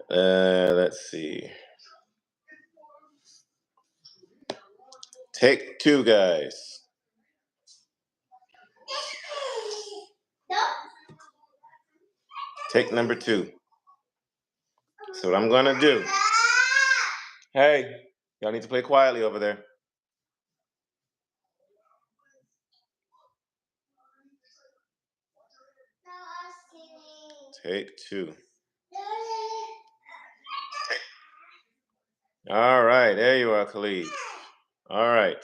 Let's see. Take two, guys. Take number two. So what I'm gonna do. Hey, y'all need to play quietly over there. Take two. All right, there you are, Khalif. All right,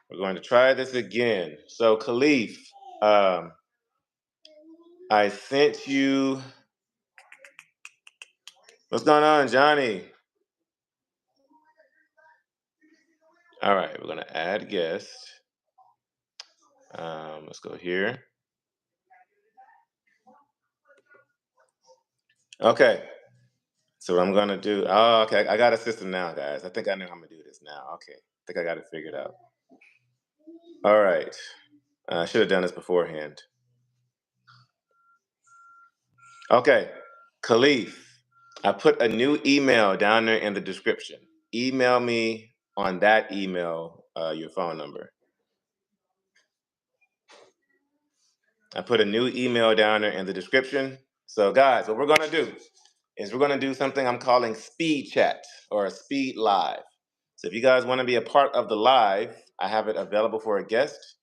we're going to try this again. So, Khalif, I sent you. What's going on, Johnny? All right, we're gonna add guest. Let's go here. Okay. So what I'm gonna do? Oh, okay. I got a system now, guys. I think I know how I'm gonna do this now. Okay. I think I got it figured out. All right. I should have done this beforehand. Okay. Khalif, I put a new email down there in the description. Email me on that email your phone number. I put a new email down there in the description. So guys, what we're gonna do is we're gonna do something I'm calling speed chat or a speed live. So if you guys wanna be a part of the live, I have it available for a guest.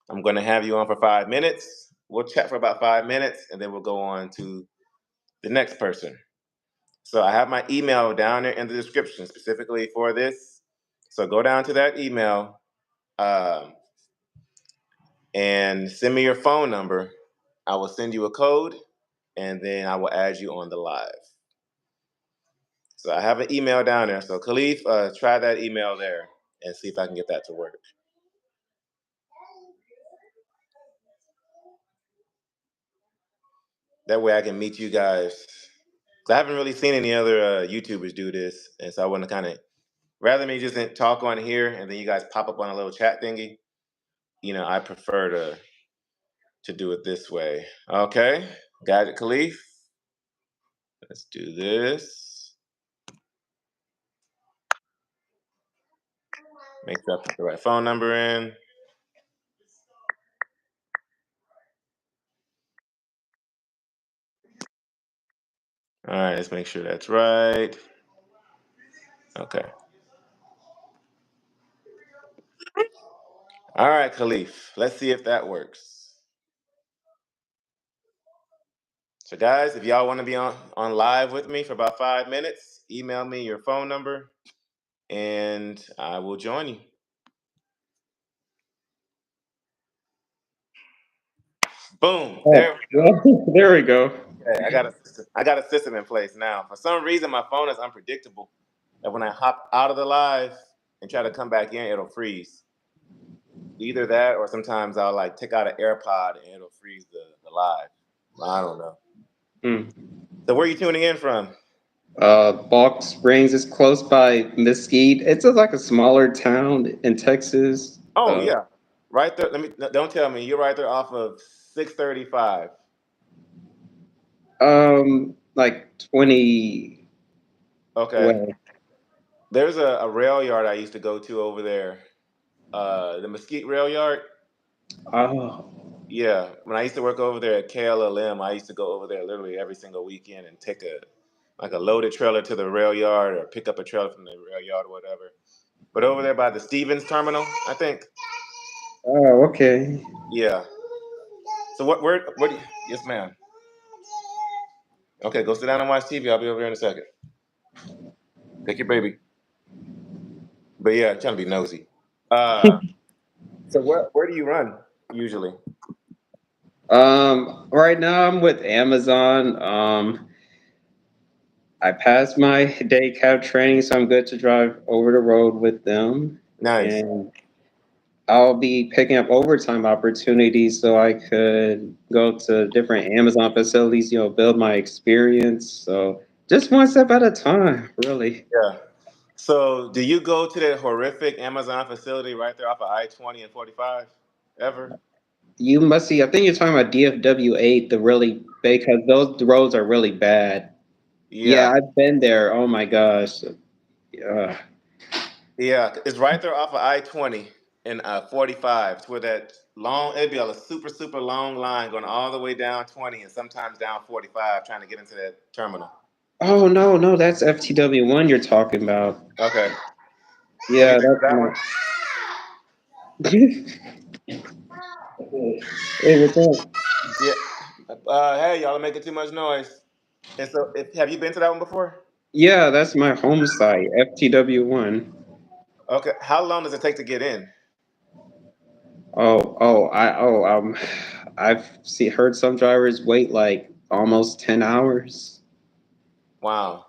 I'm gonna have you on for 5 minutes. We'll chat for about 5 minutes and then we'll go on to the next person. So I have my email down there in the description specifically for this. So go down to that email and send me your phone number. I will send you a code and then I will add you on the live. So I have an email down there. So Khalif, try that email there and see if I can get that to work. That way I can meet you guys. I haven't really seen any other YouTubers do this. And so I want to kind of, rather than me just talk on here and then you guys pop up on a little chat thingy, I prefer to do it this way. Okay, got it, Khalif? Let's do this. Make sure I put the right phone number in. All right, let's make sure that's right. Okay. All right, Khalif, let's see if that works. So guys, if y'all want to be on live with me for about 5 minutes, email me your phone number and I will join you. Boom. There we go. There we go. Okay, I got a system in place now. For some reason, my phone is unpredictable. And when I hop out of the live and try to come back in, it'll freeze. Either that or sometimes I'll like take out an AirPod and it'll freeze the live. I don't know. So where are you tuning in from? Balk Springs is close by Mesquite. It's like a smaller town in Texas. Oh yeah, right there. Don't tell me you're right there off of 635. Like 20. Okay. Away. There's a rail yard I used to go to over there. The Mesquite Rail Yard. Oh. Yeah, when I used to work over there at KLLM, I used to go over there literally every single weekend and take a loaded trailer to the rail yard or pick up a trailer from the rail yard or whatever. But over there by the Stevens terminal, I think. Oh, okay. Yeah. So yes, ma'am. Okay, go sit down and watch TV. I'll be over here in a second. Take your baby. But yeah, I'm trying to be nosy. So where do you run usually? Right now I'm with Amazon. I passed my day cab training, so I'm good to drive over the road with them. Nice. And I'll be picking up overtime opportunities so I could go to different Amazon facilities, build my experience. So just one step at a time, really. Yeah. So do you go to that horrific Amazon facility right there off of I-20 and 45 ever? You must see, I think you're talking about DFW 8, the really, because those roads are really bad. Yeah, Yeah, I've been there. Oh my gosh. Yeah. yeah, it's right there off of I-20 and 45. It's where that long, it'd be a super, super long line going all the way down 20 and sometimes down 45 trying to get into that terminal. Oh no, no, that's FTW1 you're talking about. Okay. Have you Yeah, been to that's that one? not. Hey, what's up? Yeah. Hey, y'all are making too much noise. And so, have you been to that one before? Yeah, that's my home site, FTW1. Okay. How long does it take to get in? I've heard some drivers wait like almost 10 hours. Wow.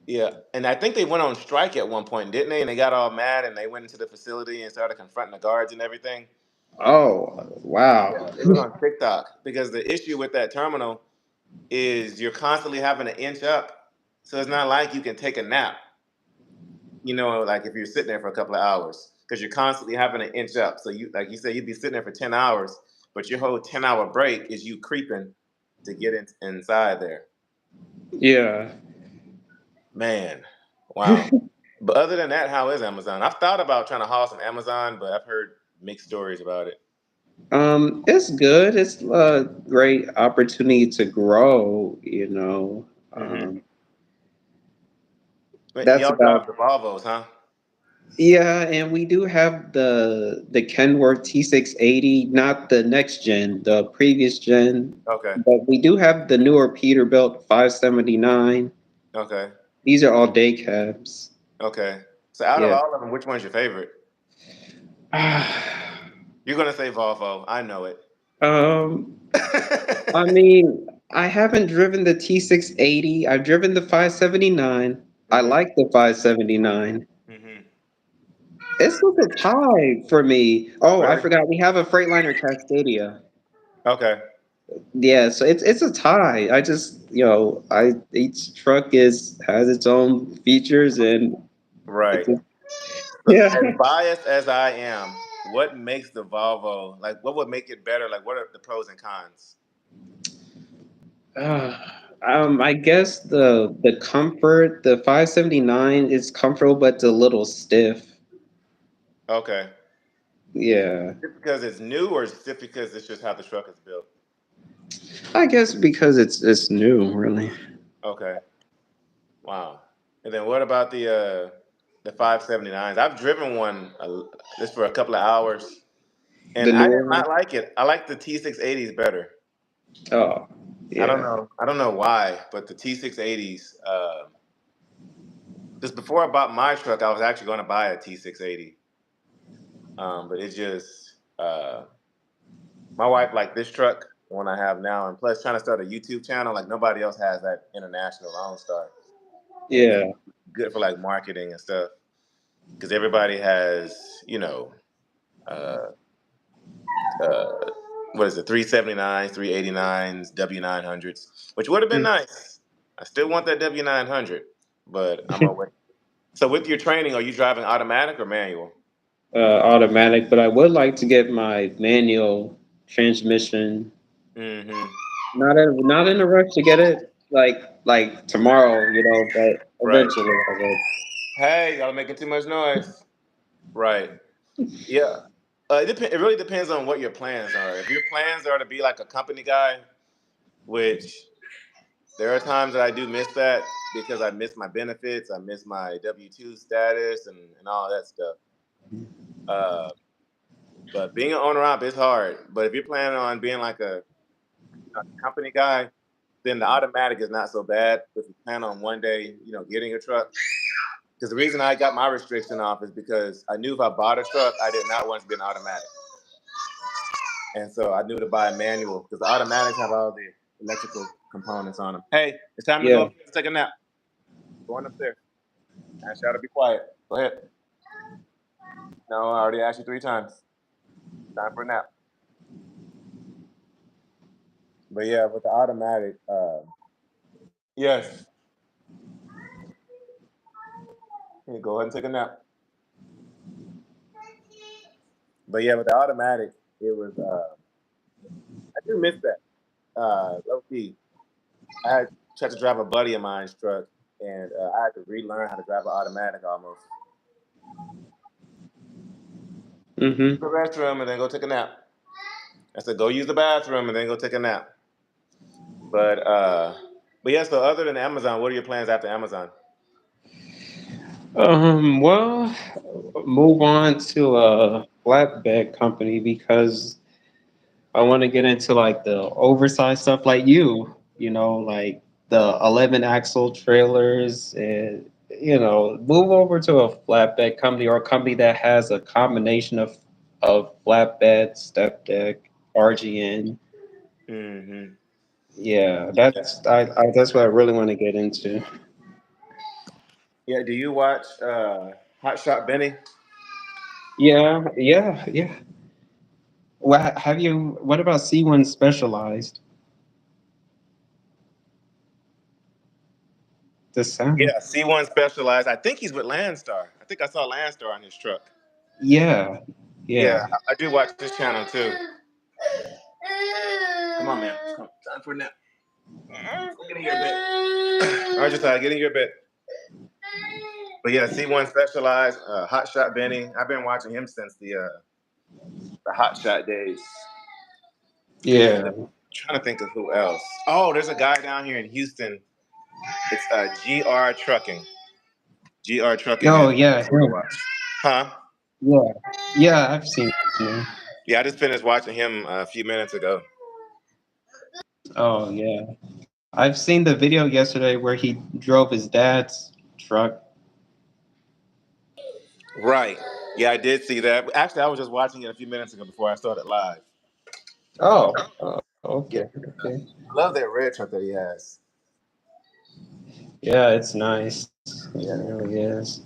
Yeah. And I think they went on strike at one point, didn't they? And they got all mad and they went into the facility and started confronting the guards and everything. Oh, Yeah. wow. It was on TikTok because the issue with that terminal is you're constantly having to inch up. So it's not like you can take a nap, like if you're sitting there for a couple of hours, because you're constantly having to inch up. So like you said, you'd be sitting there for 10 hours, but your whole 10-hour break is you creeping to get inside there. Yeah. Man, wow. But other than that, how is Amazon? I've thought about trying to haul some Amazon, but I've heard mixed stories about it. It's good. It's a great opportunity to grow, you know. Mm-hmm. That's Y'all about drive the Volvos, huh? Yeah, and we do have the Kenworth T680, not the next gen, the previous gen, Okay. but we do have the newer Peterbilt 579. Okay. These are all day cabs. Okay. So out of Yeah. all of them, which one's your favorite? You're gonna say Volvo. I know it. um, I mean, I haven't driven the T680. I've driven the 579. I Mm-hmm. like the 579. Mm-hmm. It's like a tie for me. Oh, I Really? forgot. We have a Freightliner Cascadia. Okay. Yeah, so it's a tie. I just, I each truck is has its own features and it's Right. just, But yeah. as biased as I am, what makes the Volvo like? What would make it better? Like, what are the pros and cons? Uh, I guess the comfort, the 579 is comfortable but it's a little stiff. Okay. Yeah. Just because it's new, or just because it's just how the truck is built? I guess because it's new, really. Okay. Wow. And then what about the 579s? I've driven one just for a couple of hours, The and I did newer one. not like it. I like the T680s better. Oh, I don't yeah. know. I don't know why, but the T680s. Just before I bought my truck, I was actually going to buy a T680. But it just my wife liked this truck, the one I have now, and plus trying to start a YouTube channel, like nobody else has that international Lone Star, and it's Yeah. good for like marketing and stuff because everybody has, uh, uh, what is it, 379s, 389s, W900s, which would have been Mm. nice. I still want that W900, but I'm gonna wait. So with your training, are you driving automatic or manual? Automatic, but I would like to get my manual transmission. Mm-hmm. Not in a rush to get it like tomorrow, but Right. eventually I would. Hey, y'all making too much noise. Right. Yeah. It really depends on what your plans are. If your plans are to be like a company guy, which there are times that I do miss that because I miss my benefits, I miss my W-2 status and all that stuff. Uh, but being an owner op is hard. But if you're planning on being like a company guy, then the automatic is not so bad. If you plan on one day, getting a truck. Because the reason I got my restriction off is because I knew if I bought a truck, I did not want it to be an automatic. And so I knew to buy a manual because the automatics have all the electrical components on them. Hey, it's time to go Yeah. upstairs and take a nap. Going upstairs. Ask y'all to be quiet. Go ahead. No, I already asked you 3 times. Time for a nap. But yeah, with the automatic, yes. Here, go ahead and take a nap. But yeah, with the automatic, it was. I do miss that. Low key. I had tried to drive a buddy of mine's truck, and I had to relearn how to drive an automatic almost. Mm-hmm. The restroom and then go take a nap. I said, go use the bathroom and then go take a nap. But yeah. So other than Amazon, what are your plans after Amazon? Well, move on to a flatbed company because I want to get into like the oversized stuff like like the 11 axle trailers and, move over to a flatbed company or a company that has a combination of flatbed, step deck, RGN. Mm-hmm. Yeah, Yeah. that's what I really want to get into. Yeah. Do you watch Hot Shot Benny? Yeah, yeah, yeah. What about C1 Specialized? The sound. Yeah, C1 Specialized. I think he's with Landstar. I think I saw Landstar on his truck. Yeah, Yeah, yeah. I do watch this channel too. Come on, man. Come on. Time for a nap. Go get in your bed. All right, just get in your bed. But yeah, C1 Specialized, Hot Shot Benny. I've been watching him since the Hot Shot days. And Yeah. I'm trying to think of who else. Oh, there's a guy down here in Houston. It's GR Trucking. GR Trucking Oh, is yeah, cool to him. watch. Huh? Yeah. Yeah, I've seen him. Yeah, I just finished watching him a few minutes ago. Oh, yeah. I've seen the video yesterday where he drove his dad's truck. Right. Yeah, I did see that. Actually, I was just watching it a few minutes ago before I started live. Oh, Yeah. okay, okay. I love that red truck that he has. Yeah, it's nice. Yeah, it really is.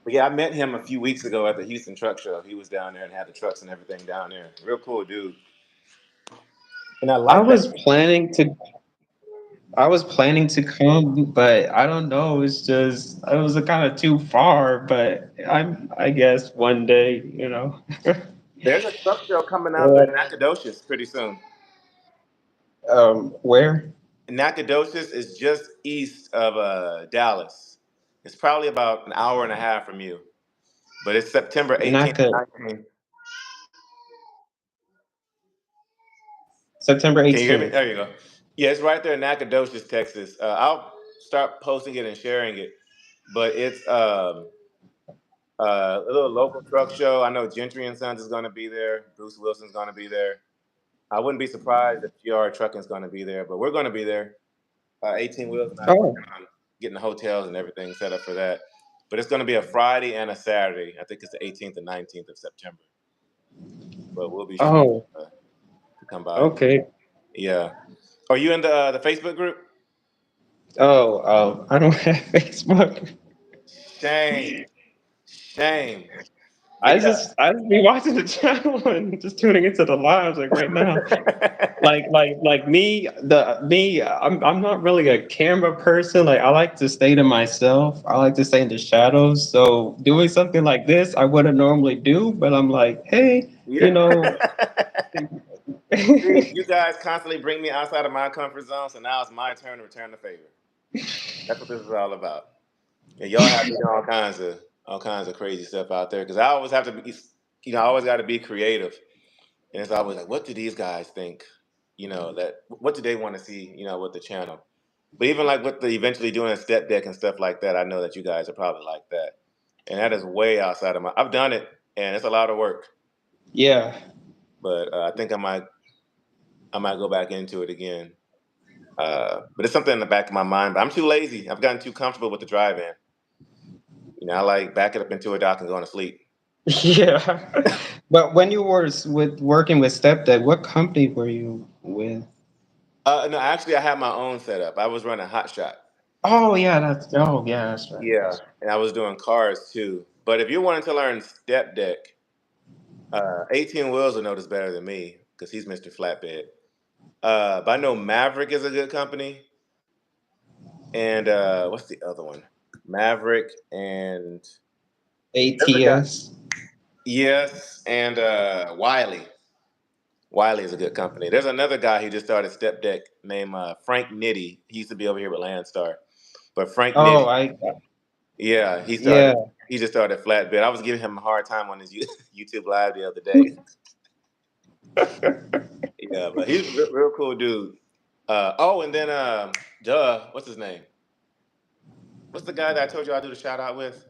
But yeah, I met him a few weeks ago at the Houston Truck Show. He was down there and had the trucks and everything down there. Real cool dude. And I I like that. was planning to I was planning to come, but I don't know. It was kind of too far. But I guess one day. There's a truck show coming out Yeah. in Nacogdoches pretty soon. Where? Nacogdoches is just east of Dallas. It's probably about an hour and a half from you. But it's September 18th Naka, and 19th. September Can you hear me? 18th. There you go. Yeah, it's right there in Nacogdoches, Texas. I'll start posting it and sharing it. But it's a little local truck show. I know Gentry and Sons is going to be there. Bruce Wilson's going to be there. I wouldn't be surprised if GR Trucking's going to be there, but we're going to be there. 18 Wheels and I are Oh, working on getting the hotels and everything set up for that. But it's going to be a Friday and a Saturday. I think it's the 18th and 19th of September. But we'll be sure oh, to come by. okay. Yeah. Are you in the Facebook group? I don't have Facebook. Shame. Shame. But I just be watching the channel and just tuning into the lives like right now. yeah. I'm not really a camera person. Like I like to stay to myself. I like to stay in the shadows. So doing something like this, I wouldn't normally do. But I'm like, hey, Yeah. See, you guys constantly bring me outside of my comfort zone, so now it's my turn to return the favor. That's what this is all about. And y'all have to do all kinds of crazy stuff out there because I always have to be, I always got to be creative, and it's always like, what do these guys think? That what do they want to see? With the channel. But even like with the eventually doing a step deck and stuff like that, I know that you guys are probably like that, and that is way outside of my. I've done it, and it's a lot of work, Yeah. but I think I might go back into it again. But it's something in the back of my mind. But I'm too lazy. I've gotten too comfortable with the drive-in. I like backing up into a dock and going to sleep. Yeah. But when you were with working with Stepdad, what company were you with? No, actually, I had my own setup. I was running Hot Shot. That's right. Yeah, and I was doing cars too. But if you're wanting to learn step deck, 18 Wheels will know this better than me because he's Mr. Flatbed. But I know Maverick is a good company. And what's the other one? Maverick and there's a guy. ATS. Yes, and Wiley. Wiley is a good company. There's another guy who just started Step Deck named Frank Nitty. He used to be over here with Landstar, but Frank Oh, Nitty, yeah, yeah. he just started Flatbed. I was giving him a hard time on his YouTube live the other day. Yeah, but he's a real cool dude. Oh, and then what's his name? What's the guy that I told you I do the shout out with?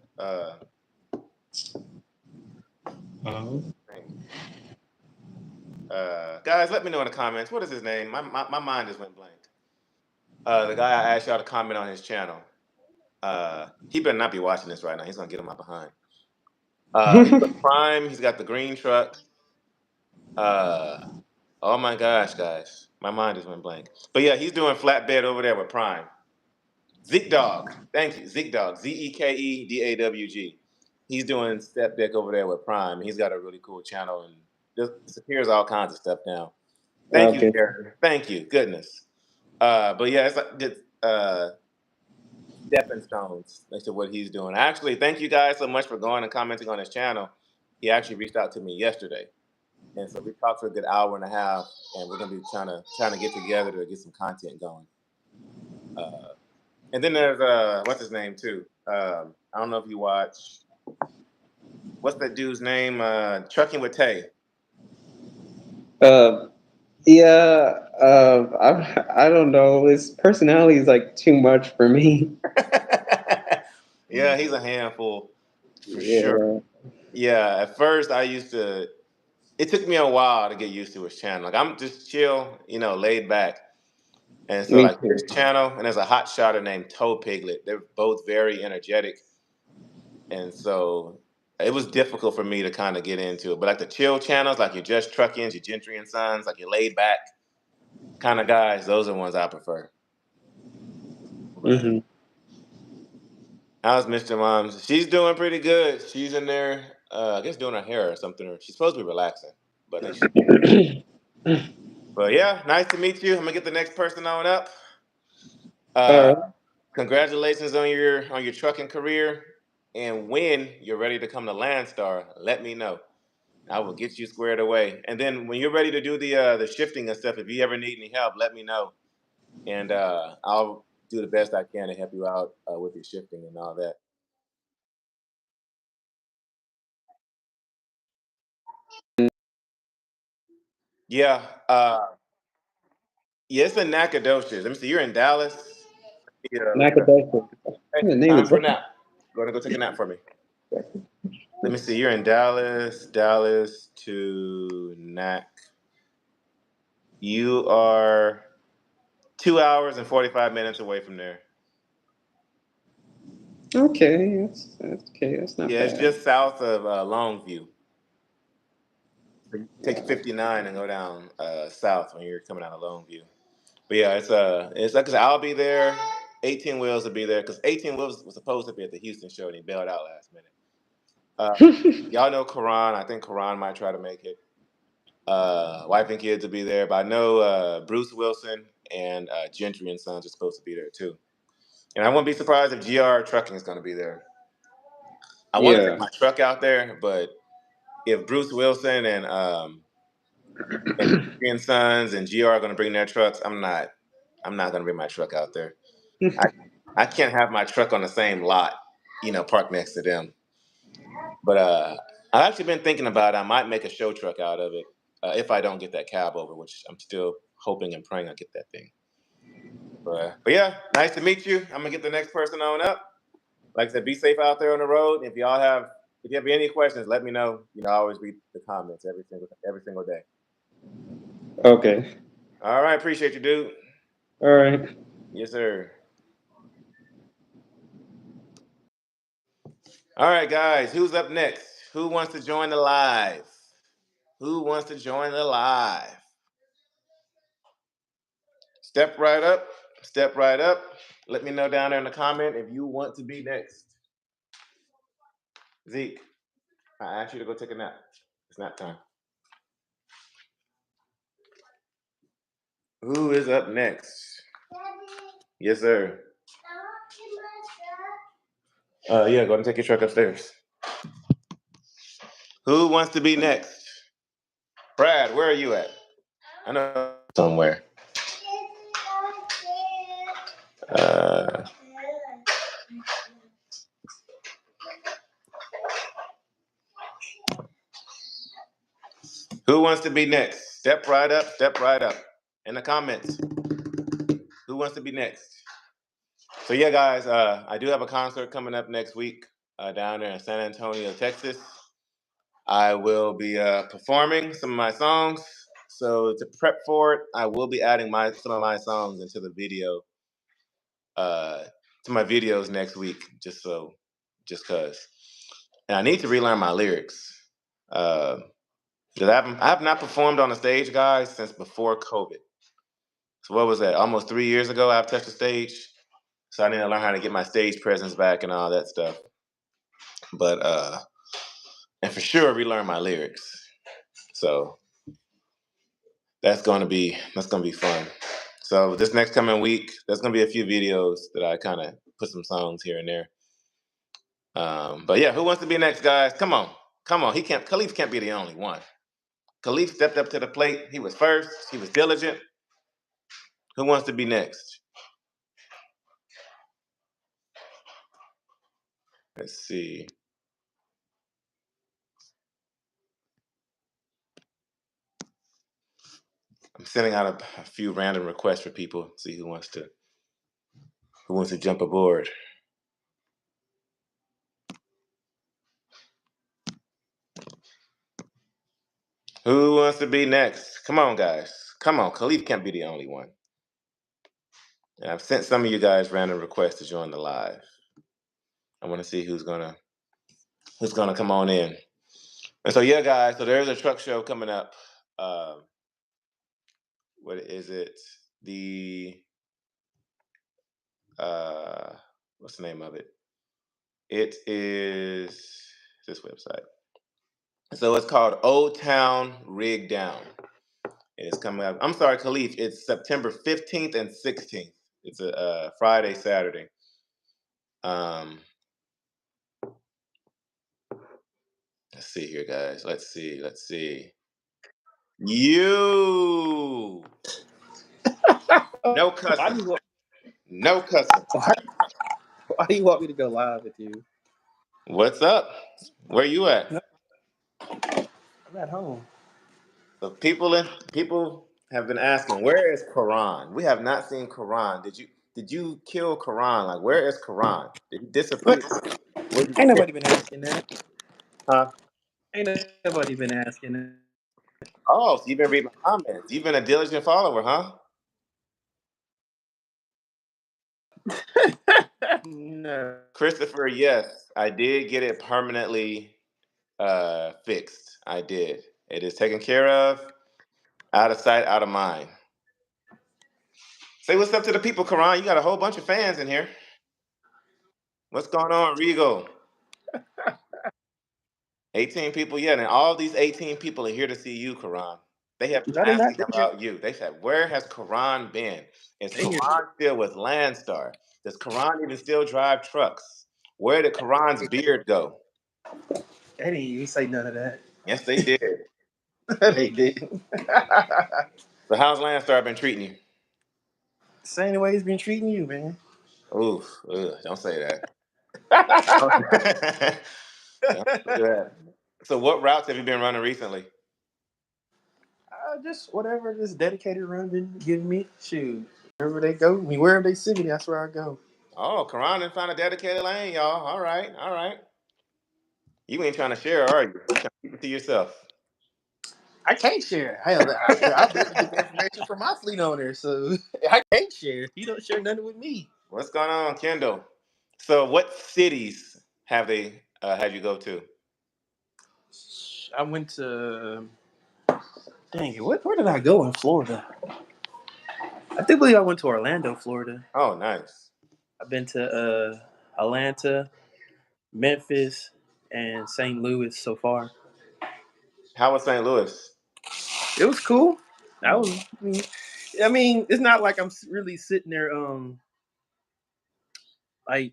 Um, Guys, let me know in the comments. What is his name? My mind just went blank. The guy I asked y'all to comment on his channel. He better not be watching this right now. He's gonna get on my behind. He's got Prime. He's got the green truck. Oh my gosh, guys, my mind just went blank. But yeah, he's doing flatbed over there with Prime. Zeke Dog, thank you, Zeke Dog, ZEKEDAWG. He's doing Step Deck over there with Prime. He's got a really cool channel and just disappears all kinds of stuff now. Thank you, okay. Aaron. Thank you. Goodness. But yeah, it's like good stepping stones next to what he's doing. Actually, thank you guys so much for going and commenting on his channel. He actually reached out to me yesterday, and so we talked for a good hour and a half, and we're gonna be trying to get together to get some content going. And then there's what's his name too? I don't know if you watch. What's that dude's name? Trucking with Tay. Uh, yeah. I don't know. His personality is like too much for me. Yeah, he's a handful for sure. Yeah. Yeah, at first I used to. It took me a while to get used to his channel. Like I'm just chill, laid back. And so Me like his too. channel, and there's a hot shotter named Toe Piglet. They're both very energetic, and so it was difficult for me to kind of get into it. But like the chill channels, like your Just Truckins, your Gentry and Sons, like your laid back kind of guys, those are the ones I prefer. But Hmm. how's Mr. Moms? She's doing pretty good. She's in there, I guess doing her hair or something. Or she's supposed to be relaxing, but I think she's. But yeah, nice to meet you. I'm gonna get the next person on up. All Uh, right. Congratulations on your trucking career. And when you're ready to come to Landstar, let me know. I will get you squared away. And then when you're ready to do the shifting and stuff, if you ever need any help, let me know, and I'll do the best I can to help you out with your shifting and all that. Yeah, yeah, it's in Nacogdoches. Let me see. You're in Dallas. Yeah, look it up. Nakadoshi. Hey, The name time is for a nap. Go take a nap for me. Let me see. You're in Dallas. Dallas to Nac. You are 2 hours and 45 minutes away from there. okay. That's okay. That's not Yeah, it's bad. just south of Longview. So you take 59 and go down south when you're coming out of Longview. But yeah, it's like 'cause I'll be there. 18 Wheels will be there because 18 Wheels was supposed to be at the Houston show and he bailed out last minute. Uh, y'all know Karan. I think Karan might try to make it. Wife and kids will be there, but I know Bruce Wilson and Gentry and Sons are supposed to be there too. And I wouldn't be surprised if GR Trucking is going to be there. I want to take Yeah. my truck out there, but if Bruce Wilson and Gentry and Sons and GR are going to bring their trucks, I'm not. I'm not going to bring my truck out there. I I can't have my truck on the same lot, parked next to them. But I've actually been thinking about it. I might make a show truck out of it if I don't get that cab over, which I'm still hoping and praying I get that thing. But yeah, nice to meet you. I'm gonna get the next person on up. Like I said, be safe out there on the road. If you have any questions, let me know. I always read the comments every single day. Okay. All right, appreciate you, dude. All right. Yes, sir. All right, guys, who's up next? Who wants to join the live? Who wants to join the live? Step right up. Step right up. Let me know down there in the comment if you want to be next. Zeke, I asked you to go take a nap. It's nap time. Who is up next? Yes, sir. Yeah, go and take your truck upstairs. Who wants to be next? Brad, where are you at? I know somewhere. Who wants to be next? Step right up in the comments. Who wants to be next? So yeah, guys, I do have a concert coming up next week down there in San Antonio, Texas. I will be performing some of my songs. So to prep for it, I will be adding some of my songs into the video, to my videos next week, just cause. And I need to relearn my lyrics. Because I have not performed on the stage, guys, since before COVID. So what was that? Almost 3 years ago, I've touched the stage. So I need to learn how to get my stage presence back and all that stuff. But and for sure relearn my lyrics. So that's gonna be fun. So this next coming week, there's gonna be a few videos that I kind of put some songs here and there. But yeah, who wants to be next, guys? Come on. Khalif can't be the only one. Khalif stepped up to the plate. He was first. He was diligent. Who wants to be next? Let's see. I'm sending out a few random requests for people. See who wants to jump aboard. Who wants to be next? Come on, guys. Come on. Khalif can't be the only one. And I've sent some of you guys random requests to join the live. I want to see who's gonna come on in. And so yeah, guys. So there's a truck show coming up. What is it? The what's the name of it? It is this website. So it's called Old Town Rig Down. It is coming up. I'm sorry, Khalif. It's September 15th and 16th. It's a Friday, Saturday. Let's see here, guys. Let's see. You. No cussing. No cussing. Why do you want me to go live with you? What's up? Where you at? I'm at home. So people have been asking, where is Quran? We have not seen Quran. Did you kill Quran? Like, where is Quran? Did he disappear? Ain't nobody been asking that. Huh? Ain't nobody been asking that. Oh, so you've been reading my comments. You've been a diligent follower, huh? No. Christopher, yes, I did get it permanently fixed. I did. It is taken care of. Out of sight, out of mind. Say what's up to the people, Quran. You got a whole bunch of fans in here. What's going on, Regal? 18 people, yeah, and all these 18 people are here to see you, Quran. They have been asking about you. They said, where has Quran been? Is Quran still with Landstar? Does Quran even still drive trucks? Where did Quran's beard go? They didn't even say none of that. Yes, they did. They didn't. So how's Landstar been treating you? Same way he's been treating you, man. Oof, don't say that. Don't say that. So what routes have you been running recently? Just whatever this dedicated run been giving me. Shoot, wherever they go, wherever they send me, that's where I go. Oh, Quran done found a dedicated lane, y'all. All right. You ain't trying to share, are you? You trying to keep it to yourself. I can't share. Hell, I barely get the information from my fleet owner, so I can't share. He don't share nothing with me. What's going on, Kendall? So what cities have they had you go to? I went to dang it, where did I go in Florida? I think believe I went to Orlando, Florida. Oh, nice. I've been to Atlanta, Memphis, and St. Louis so far. How was St. Louis? It was cool. I mean, it's not like I'm really sitting there like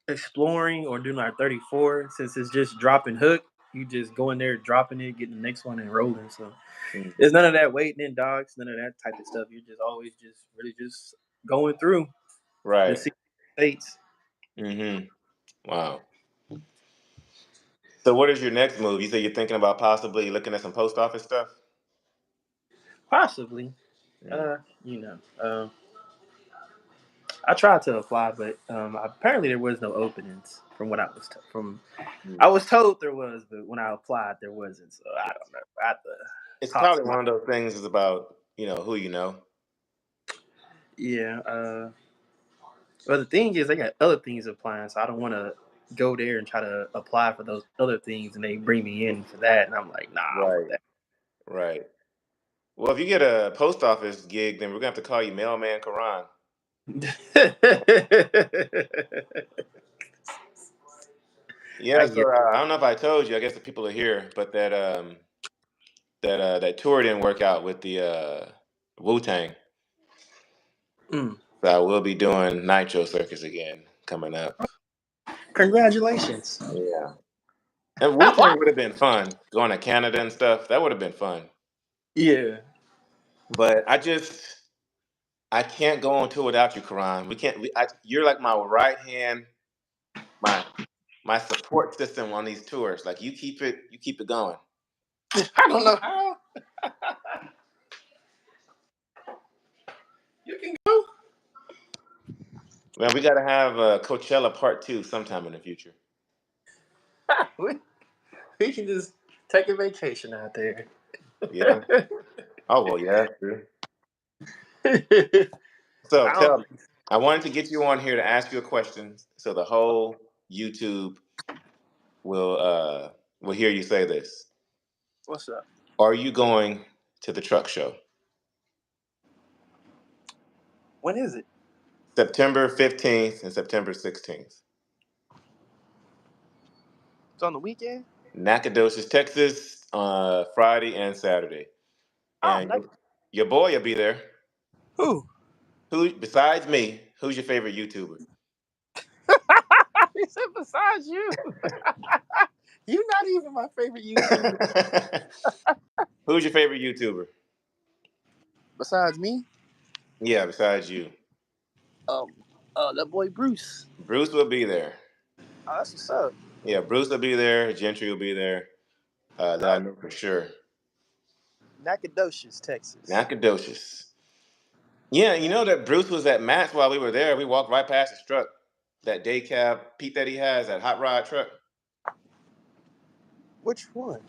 exploring or doing our 34 since it's just drop and hook. You just go in there, dropping it, getting the next one, and rolling. So Mm. there's none of that waiting in docks, none of that type of stuff. You're just always just really just going through the Right. states. Mm-hmm. Wow. So what is your next move? You say you're thinking about possibly looking at some post office stuff? Possibly. Mm. You know. I tried to apply, but apparently there was no openings from what I was I was told there was, but when I applied, there wasn't. So I don't know. I have to It's talk probably to my one of those things is about, who you know. yeah. But the thing is, they got other things applying, so I don't want to go there and try to apply for those other things, and they bring me in for that, and I'm like, nah, I want Right. Right. Well, if you get a post office gig, then we're gonna have to call you Mailman Karan. that. Yeah. I So get I don't know if I told you. I guess the people are here, but that tour didn't work out with the Wu Tang. it. So I will be doing Nitro Circus again coming up. Congratulations. Yeah. And Wu Tang would have been fun going to Canada and stuff. That would have been fun. Yeah. But I can't go on tour without you, Karan. We can't. You're like my right hand, my support system on these tours. Like you keep it going. I don't know how. You can go. Man, we got to have Coachella Part 2 sometime in the future. We can just take a vacation out there. Yeah. Oh well, yeah, that's true. So I don't tell me, think. I wanted to get you on here to ask you a question, so the whole YouTube will hear you say this. What's up? Are you going to the truck show? When is it? September 15th and September 16th. It's on the weekend. Nacogdoches, Texas, Friday and Saturday. Oh, And nice. your boy will be there. Who? Who besides me? Who's your favorite YouTuber? He said besides you. You're not even my favorite YouTuber. Who's your favorite YouTuber? Besides me, Yeah, besides you. that boy Bruce. Bruce will be there. Oh, that's what's up. Yeah, Bruce will be there. Gentry will be there. That I know for sure. Nacogdoches, Texas. Nacogdoches. Yeah, you know that Bruce was at Matt's while we were there. We walked right past his truck. That day cab Pete that he has, that hot rod truck. Which one?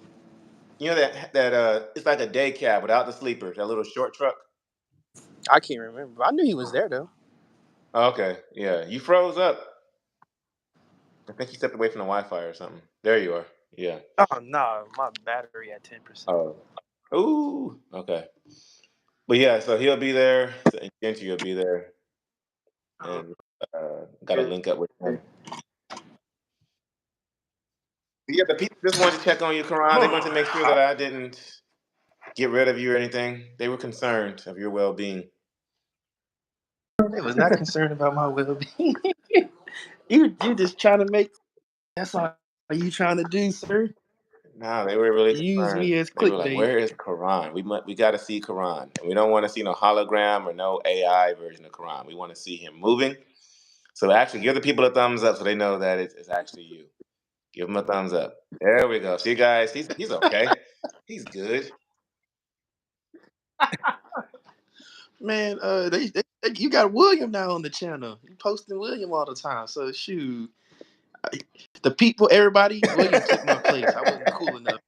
You know that it's like a day cab without the sleeper, that little short truck. I can't remember. I knew he was there though. Okay, yeah. You froze up. I think you stepped away from the Wi-Fi or something. There you are. Yeah. Oh no, my battery at 10%. Oh. Ooh. Okay. But yeah, so he'll be there. And Gentry will be there, and got to link up with him. Yeah, the people just wanted to check on you, Karan. They wanted to make sure that I didn't get rid of you or anything. They were concerned of your well-being. They was not concerned about my well-being. you just trying to make. That's all you trying to do, sir. No, they were really Use concerned. me as They were like, clickbait. "Where is Karan? We got to see Karan, and we don't want to see no hologram or no AI version of Karan. We want to see him moving." So actually, give the people a thumbs up so they know that it's actually you. Give him a thumbs up. There we go. See, guys, he's okay. He's good. Man, you got William now on the channel. You posting William all the time. So shoot, the people, everybody, William took my place. I wasn't cool enough.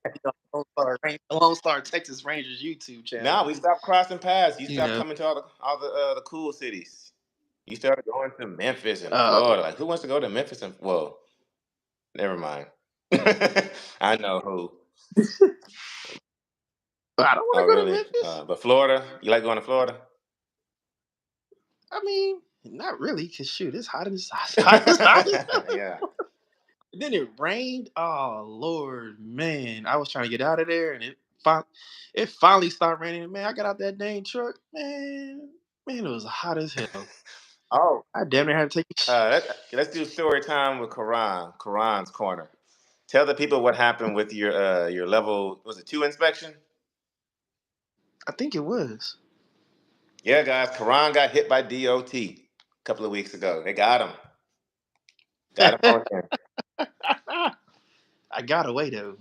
Lone Star Texas Rangers YouTube channel. Now we stopped crossing paths. You You stopped know, coming to all the cool cities. You started going to Memphis and Florida. Like, who wants to go to Memphis and well, never mind. I know who. I don't want to Oh, go to really? Memphis. But Florida, you like going to Florida? I mean, not really, cause shoot, it's hot as hot. Yeah. Then it rained. Oh Lord, man! I was trying to get out of there, and it finally stopped raining. Man, I got out that dang truck. Man, it was hot as hell. Oh, I damn near had to take a let's do story time with Karan. Karan's corner. Tell the people what happened with your level, was it 2 inspection? I think it was. Yeah, guys, Karan got hit by DOT a couple of weeks ago. They got him. Got him on him. I got away though.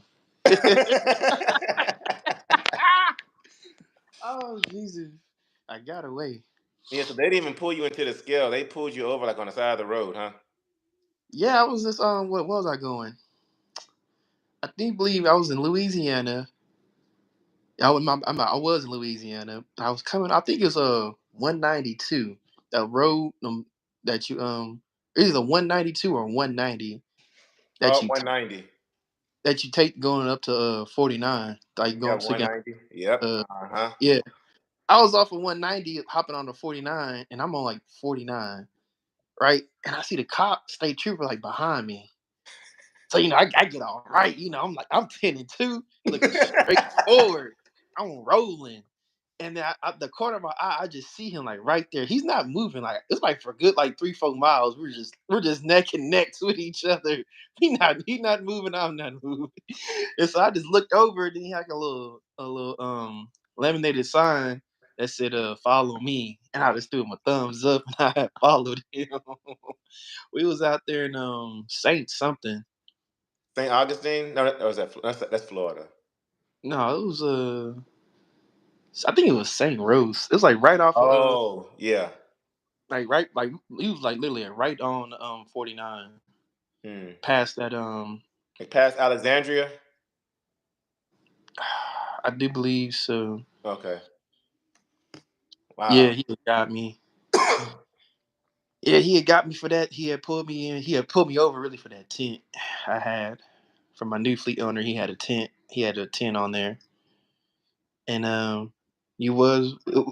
Oh Jesus! I got away. Yeah, so they didn't even pull you into the scale. They pulled you over like on the side of the road, huh? Yeah, I was just what was I going? Believe I was in Louisiana. I was in Louisiana. I was coming. I think it's 192. That road that you either 192 or 190 that Oh, you 190. that you take going up to 49. Like Yeah, going to get 190. Yep. uh Uh-huh. yeah. I was off of 190 hopping on the 49 and I'm on like 49, right? And I see the cop state trooper like behind me. So I get all right. I'm like I'm 10 and 2, looking straight forward. I'm rolling. And then the corner of my eye, I just see him like right there. He's not moving. Like it's like for good like 3-4 miles. We're just neck and neck with each other. He not moving. I'm not moving. And so I just looked over. And then he had a little laminated sign that said follow me. And I just threw him a thumbs up and I followed him. We was out there in Saint something. St. Augustine? No, that's Florida. No, it was I think it was St. Rose. It was like right off of Oh, yeah. like he was like literally right on 49 past that Like past Alexandria? I do believe so. Okay. Yeah, Wow. he had got me. Yeah, he had got me for that. He had pulled me in. He had pulled me over really for that tent I had from my new fleet owner. He had a tent. He had a tent on there, and I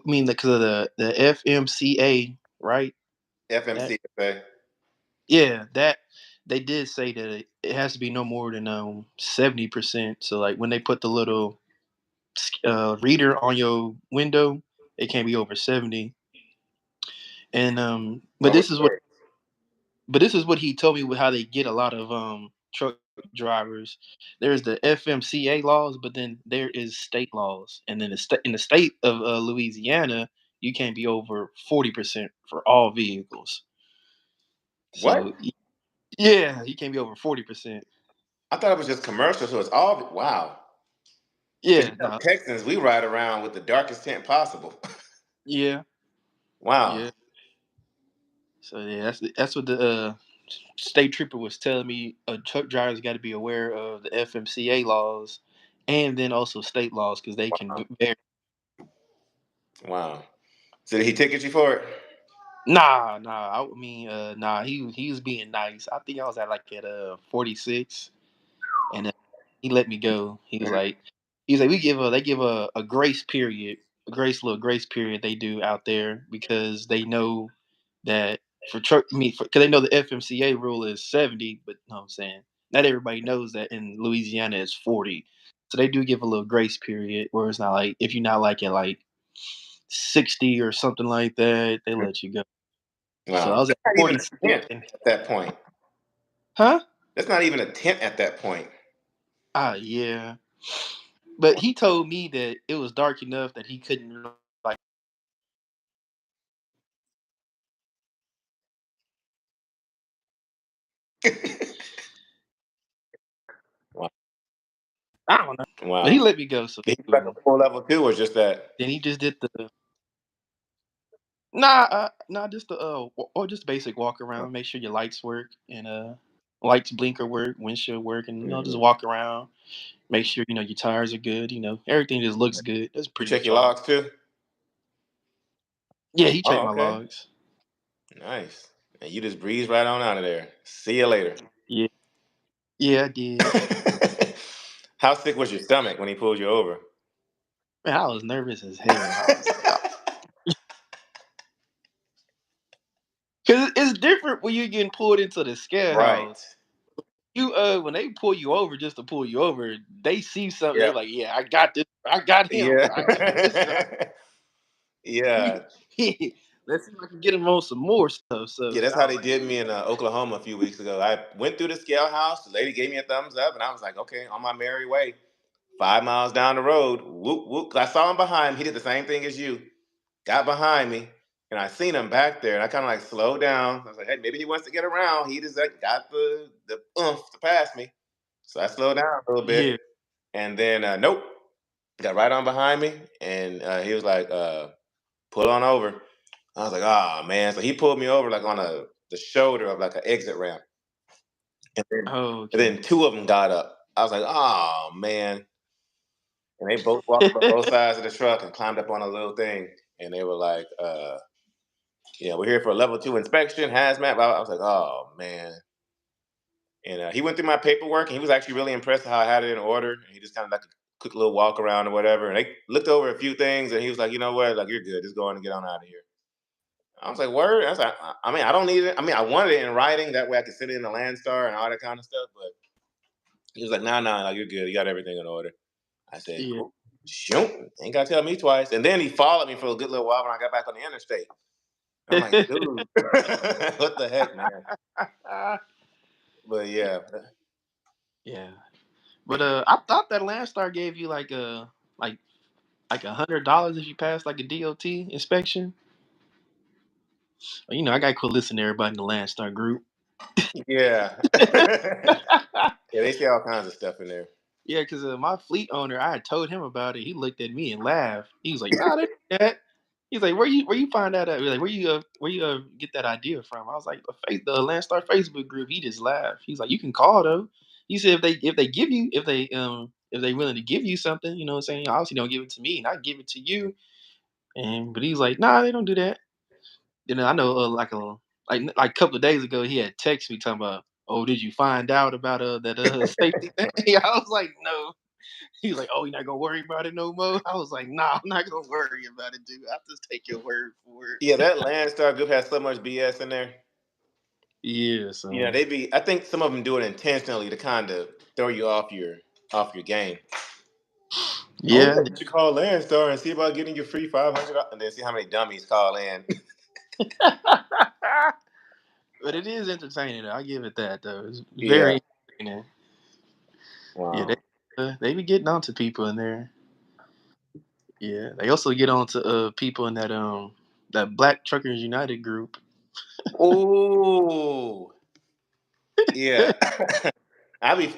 mean because of the FMCA, right? That FMCSA. Yeah, that they did say that it has to be no more than 70%. So like when they put the little reader on your window, it can't be over 70. And Oh, it works. but this is what he told me with how they get a lot of truck drivers. There's the FMCA laws, but then there is state laws, and then in the state of Louisiana, you can't be over 40% for all vehicles. What? So yeah, you can't be over 40%. I thought it was just commercial, so it's all wow. Because Yeah, no, Texans, we ride around with the darkest tent possible. yeah, Wow. yeah. So yeah, that's what the state trooper was telling me. A truck driver's got to be aware of the FMCA laws, and then also state laws because they can Wow. vary. Wow. So did he ticket you for it? Nah. I mean, nah. He was being nice. I think I was at like at 46, and he let me go. He's like they give a grace period, little grace period they do out there because they know that for truck me because they know the FMCA rule is 70, but you know what I'm saying not everybody knows that in Louisiana it's 40. So they do give a little grace period where it's not like if you're not like at like 60 or something like that, they let you go. So I Wow. was at That's not even a 46. tent at that point. Huh? That's not even a tent at that point. Yeah. But he told me that it was dark enough that he couldn't like Wow. I don't know. But he Wow. let me go, so Did he like cool. a full level 2 or just that? Then he just did the just the or just basic walk around, make sure your lights work and lights blinker work, windshield work, and just Mhm. walk around, make sure your tires are good, everything just looks good. That's You pretty check much your all. logs too? Yeah, he checked Oh, my okay. logs. Nice. And you just breeze right on out of there. See you later. Yeah, yeah, I did. How sick was your stomach when he pulled you over? Man, I was nervous as hell. I was like, because it's different when you're getting pulled into the scare Right. house. You when they pull you over just to pull you over, they see something. They're Yeah. like, "Yeah, I got this. I got him. I got this. Yeah. Yeah. Let's see if I can get him on some more stuff. So Yeah, that's how they did me in Oklahoma a few weeks ago. I went through the scale house. The lady gave me a thumbs up, and I was like, okay, on my merry way. 5 miles down the road, whoop, whoop. I saw him behind me. He did the same thing as you. Got behind me, and I seen him back there, and I kind of like slowed down. I was like, hey, maybe he wants to get around. He just like got the oomph to pass me. So I slowed down a little bit. yeah. And then, nope, got right on behind me. And he was like, pull on over. I was like, oh, man. So he pulled me over like on the shoulder of like an exit ramp. And then, Oh, and okay. then two of them got up. I was like, oh, man. And they both walked up both sides of the truck and climbed up on a little thing. And they were like, yeah, we're here for a level 2 inspection, hazmat. I was like, oh, man. And he went through my paperwork, and he was actually really impressed how I had it in order. And he just kind of like a quick little walk around or whatever. And they looked over a few things, and he was like, you know what? Like, you're good. Just go on and get on out of here. I was like, word? I was like, I mean, I don't need it. I mean, I wanted it in writing. That way I could send it in the Landstar and all that kind of stuff. But he was like, nah, like, you're good. You got everything in order. I said, Yeah. cool. Shoot, ain't got to tell me twice. And then he followed me for a good little while when I got back on the interstate. I'm like, dude, what the heck, man? But yeah. Yeah. But I thought that Landstar gave you like $100 if you pass like a DOT inspection. Well, you know, I gotta quit listening to everybody in the Landstar group. Yeah. Yeah, they say all kinds of stuff in there. Yeah, because my fleet owner, I had told him about it. He looked at me and laughed. He was like, "Nah, they do that." He's like, "Where you find that at? Like, where you get that idea from?" I was like, "The Landstar Facebook group." He just laughed. He's like, "You can call though." He said, "If they give you if they willing to give you something, you know what I'm saying? Obviously, don't give it to me, and I give it to you." And but he's like, "Nah, they don't do that." You know, I know like a couple of days ago, he had texted me talking about, "Oh, did you find out about that safety thing?" I was like, "No." He's like, "Oh, you're not gonna worry about it no more." I was like, "Nah, I'm not gonna worry about it, dude. I'll just take your word for it." Yeah, that Landstar group has so much BS in there. Yeah, You know, so I think some of them do it intentionally to kind of throw you off your game. Oh, yeah, yeah, you should call Landstar and see about getting your free 500, and then see how many dummies call in. but it is entertaining. Though. I give it that though. It's Yeah. very entertaining. Yeah, Wow. they be getting on to people in there. Yeah, they also get on to people in that Black Truckers United group. Oh, yeah.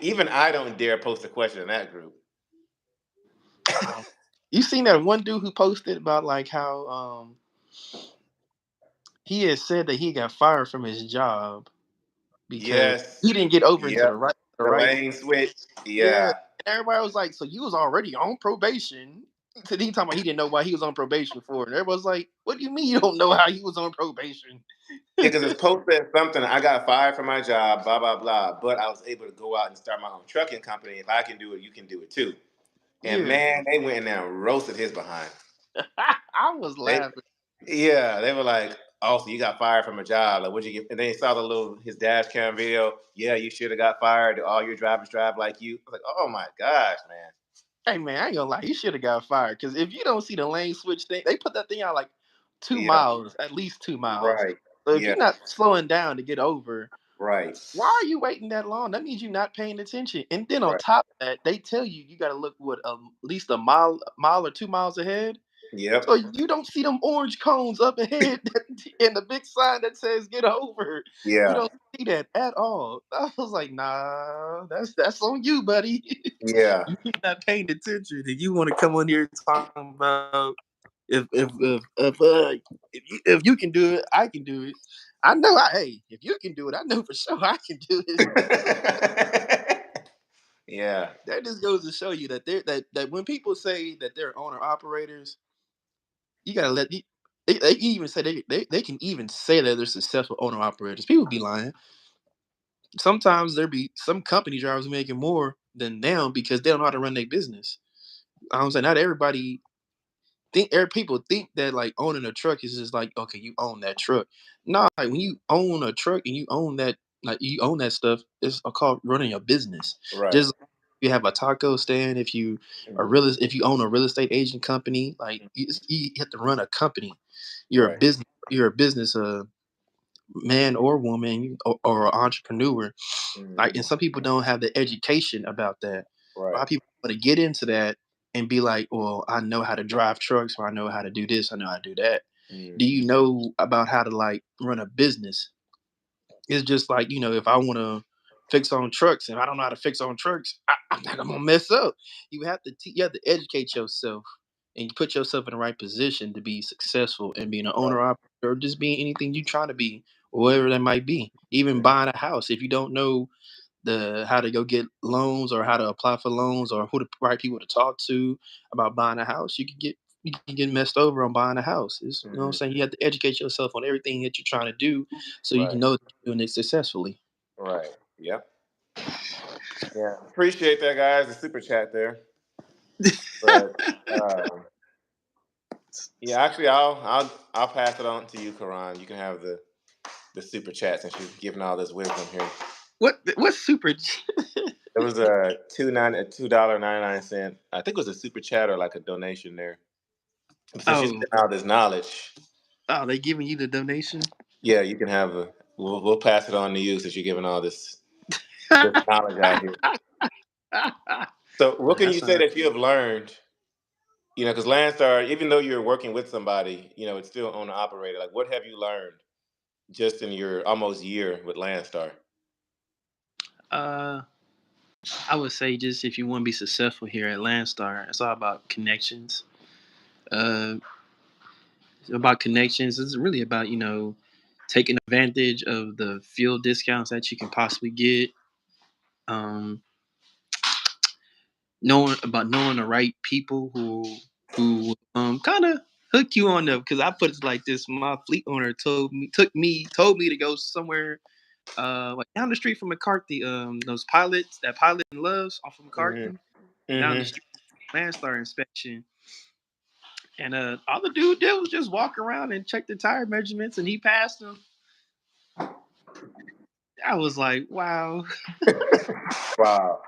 Even I don't dare post a question in that group. Um, you seen that one dude who posted about like how he had said that he got fired from his job because Yes. he didn't get over into Yep. the The right. lane switch. Yeah, Yeah. and everybody was like, "So you was already on probation?" So he talking about he didn't know why he was on probation for, and everybody's like, "What do you mean you don't know how he was on probation?" Yeah, because it's posted something. I got fired from my job, blah blah blah. But I was able to go out and start my own trucking company. If I can do it, you can do it too. And Yeah, man, they went in there and roasted his behind. I was They, laughing. yeah, they were like, "Oh, so you got fired from a job? Like, what'd you get?" And then they saw the little his dash cam video. Yeah, you should have got fired. All your drivers drive like you. I was like, "Oh my gosh, man!" Hey man, I ain't gonna lie, he should have got fired because if you don't see the lane switch thing, they put that thing out like two Yeah, miles, at least 2 miles. right. So if Yeah, you're not slowing down to get over, right, why are you waiting that long? That means you're not paying attention. And then on right. top of that, they tell you got to look at least a mile or 2 miles ahead. So Yep. you don't see them orange cones up ahead and the big sign that says "Get over." You Yeah, don't see that at all. I was like, "Nah, that's on you, buddy. yeah. You're not paying attention, and you want to come on here talking about if you can do it, I can do it. I know. Hey, if you can do it, I know for sure I can do it." Yeah. That just goes to show you that that when people say that they're owner operators, you gotta they even say they can even say that they're successful owner operators. People be lying. Sometimes there be some company drivers making more than them because they don't know how to run their business. I'm saying not everybody people think that like owning a truck is just like, okay, you own that truck. No, like when you own a truck and you own that stuff, it's called running a business. Right. Just you have a taco stand, if you if you own a real estate agent company, like you have to run a company. You're a Right. business. You're a business man or woman or an entrepreneur. Like, and some people don't have the education about that. A lot Right. of people want to get into that and be like, well, I know how to drive trucks, or I know how to do this, I know how to do that. Do you know about how to like run a business? It's just like, if I want to fix on trucks and I don't know how to fix on trucks, I'm gonna mess up. You have to you have to educate yourself and you put yourself in the right position to be successful and being an owner operator or just being anything you try to be, or whatever that might be. Even buying a house, if you don't know how to go get loans or how to apply for loans or who the right people to talk to about buying a house, you can get messed over on buying a house. You know what I'm saying? You have to educate yourself on everything that you're trying to do so you can Right. know that you're doing it successfully. Right. Yep. Yeah. Appreciate that, guys. The super chat there. But yeah, actually, I'll pass it on to you, Karan. You can have the super chat since you've given all this wisdom here. What's super? It was a $2.99. I think it was a super chat or like a donation there. Since you Oh, spent all this knowledge, they giving you the donation? yeah, you can have a. We'll pass it on to you since you're giving all this knowledge out here. So, what can you That's say all that you have learned? Because Landstar, even though you're working with somebody, it's still owner operator. Like, what have you learned just in your almost year with Landstar? right. I would say just if you want to be successful here at Landstar, it's all about connections. Uh, it's about connections. It's really about taking advantage of the fuel discounts that you can possibly get. Um, knowing the right people who kind of hook you on them. Because I put it like this: my fleet owner told me to go somewhere like down the street from McCarthy. Those pilots, that pilot in Loves off of Mm-hmm. McCarthy, down the Mm-hmm. street, Landstar inspection. And all the dude did was just walk around and check the tire measurements, and he passed them. I was like, wow. Wow.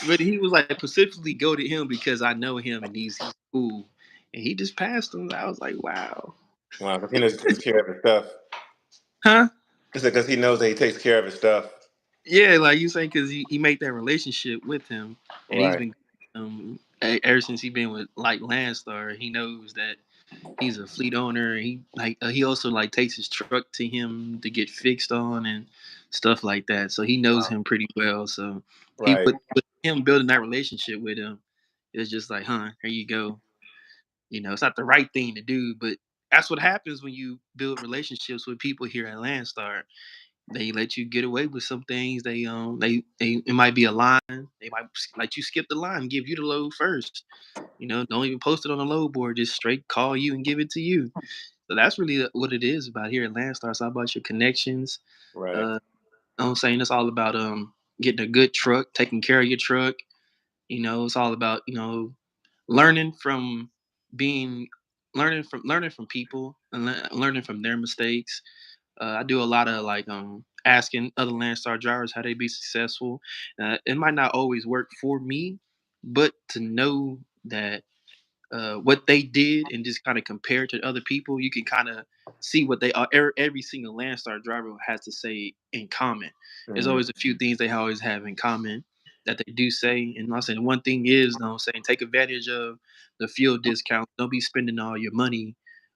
But he was like, specifically go to him because I know him and he's cool. And he just passed them. I was like, wow. Wow. Because he knows he takes care of his stuff. Huh? It's because he knows that he takes care of his stuff. Yeah, like you saying, because he made that relationship with him. And he's Right. been, ever since he's been with like Landstar, he knows that he's a fleet owner. He also like takes his truck to him to get fixed on and stuff like that. So he knows him pretty well. So Right. with him building that relationship with him, it's just like, here you go. It's not the right thing to do, but that's what happens when you build relationships with people here at Landstar. They let you get away with some things. They it might be a line. They might let you skip the line, give you the load first. Don't even post it on the load board. Just straight call you and give it to you. So that's really what it is about here at Landstar. It's all about your connections. Right. Uh, I'm saying it's all about getting a good truck, taking care of your truck. It's all about learning from being learning from people and learning from their mistakes. I do a lot of like asking other Landstar drivers how they be successful. It might not always work for me, but to know that what they did and just kind of compare to other people, you can kind of see what they are. Every single Landstar driver has to say in common. There's Mm-hmm. always a few things they always have in common that they do say. And I'm saying one thing is, I'm saying take advantage of the fuel discount. Don't be spending all your money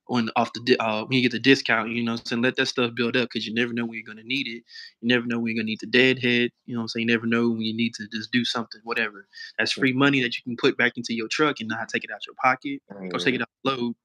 on off when you get the discount. So let that stuff build up because you never know when you're gonna need it. You never know when you're gonna need the deadhead. So you never know when you need to just do something, whatever. That's free money that you can put back into your truck and not take it out your pocket or take Mm-hmm. it out the load.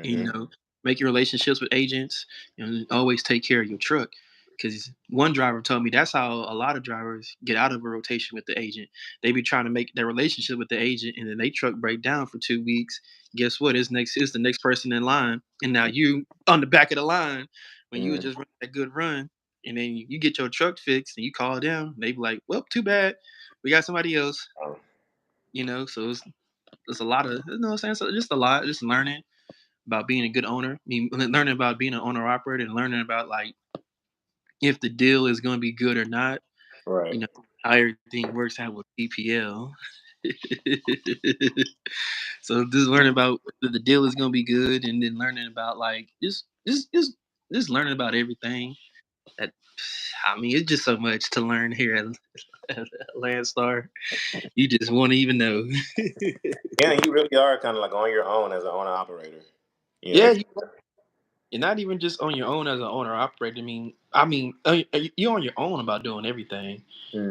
You Mm-hmm. know, make your relationships with agents and always take care of your truck. Because one driver told me that's how a lot of drivers get out of a rotation with the agent. They be trying to make their relationship with the agent, and then they truck break down for 2 weeks. Guess what? It's the next person in line, and now you on the back of the line when you was just running that good run, and then you get your truck fixed, and you call them. They be like, "Well, too bad, we got somebody else." Oh, So it's a lot of what I'm saying. So just a lot, just learning about being a good owner. Learning about being an owner operator and learning about like if the deal is going to be good or not. right. how everything works out with PPL. So just learning about the deal is gonna be good, and then learning about like just learning about everything. That I mean, it's just so much to learn here at Landstar. You just won't even know. Yeah, you really are kind of like on your own as an owner operator. You know, Yeah, you're not even just on your own as an owner operator. You're on your own about doing everything.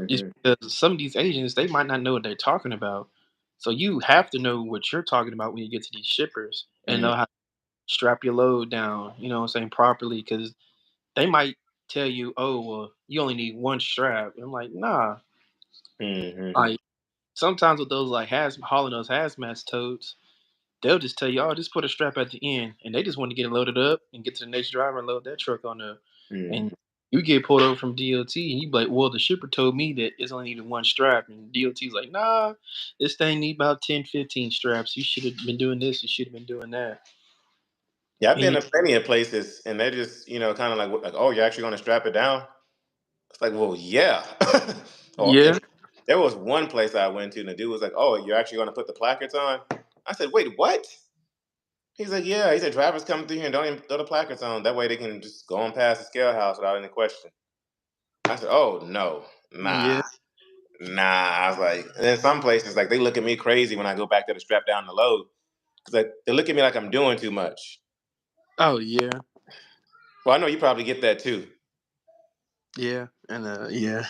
Just mm-hmm, because some of these agents, they might not know what they're talking about. So you have to know what you're talking about when you get to these shippers and know how to strap your load down, you know what I'm saying, properly. Because they might tell you, oh, well, you only need one strap. And I'm like, nah. mm-hmm. Like, sometimes with those, like, hauling those hazmat totes, they'll just tell you, oh, just put a strap at the end. And they just want to get it loaded up and get to the next driver and load that truck on up. And you get pulled over from DOT and you be like, well, the shipper told me that it's only needed one strap. And DOT's like, nah, this thing need about 10, 15 straps. You should have been doing this. You should have been doing that. Yeah, I've And been to plenty of places, and they're just kind of like, oh, you're actually going to strap it down? It's like, well, yeah. Or yeah. there was one place I went to, and the dude was like, oh, you're actually going to put the placards on? I said, wait, what? He's like, yeah. He said, drivers come through here and don't even throw the placards on. That way they can just go on past the scale house without any question. I said, oh, no, nah. Yeah. Nah. I was like, and then some places, like, they look at me crazy when I go back to the strap down the load. Because like, they look at me like I'm doing too much. Oh, yeah. Well, I know you probably get that too. Yeah. And, yeah.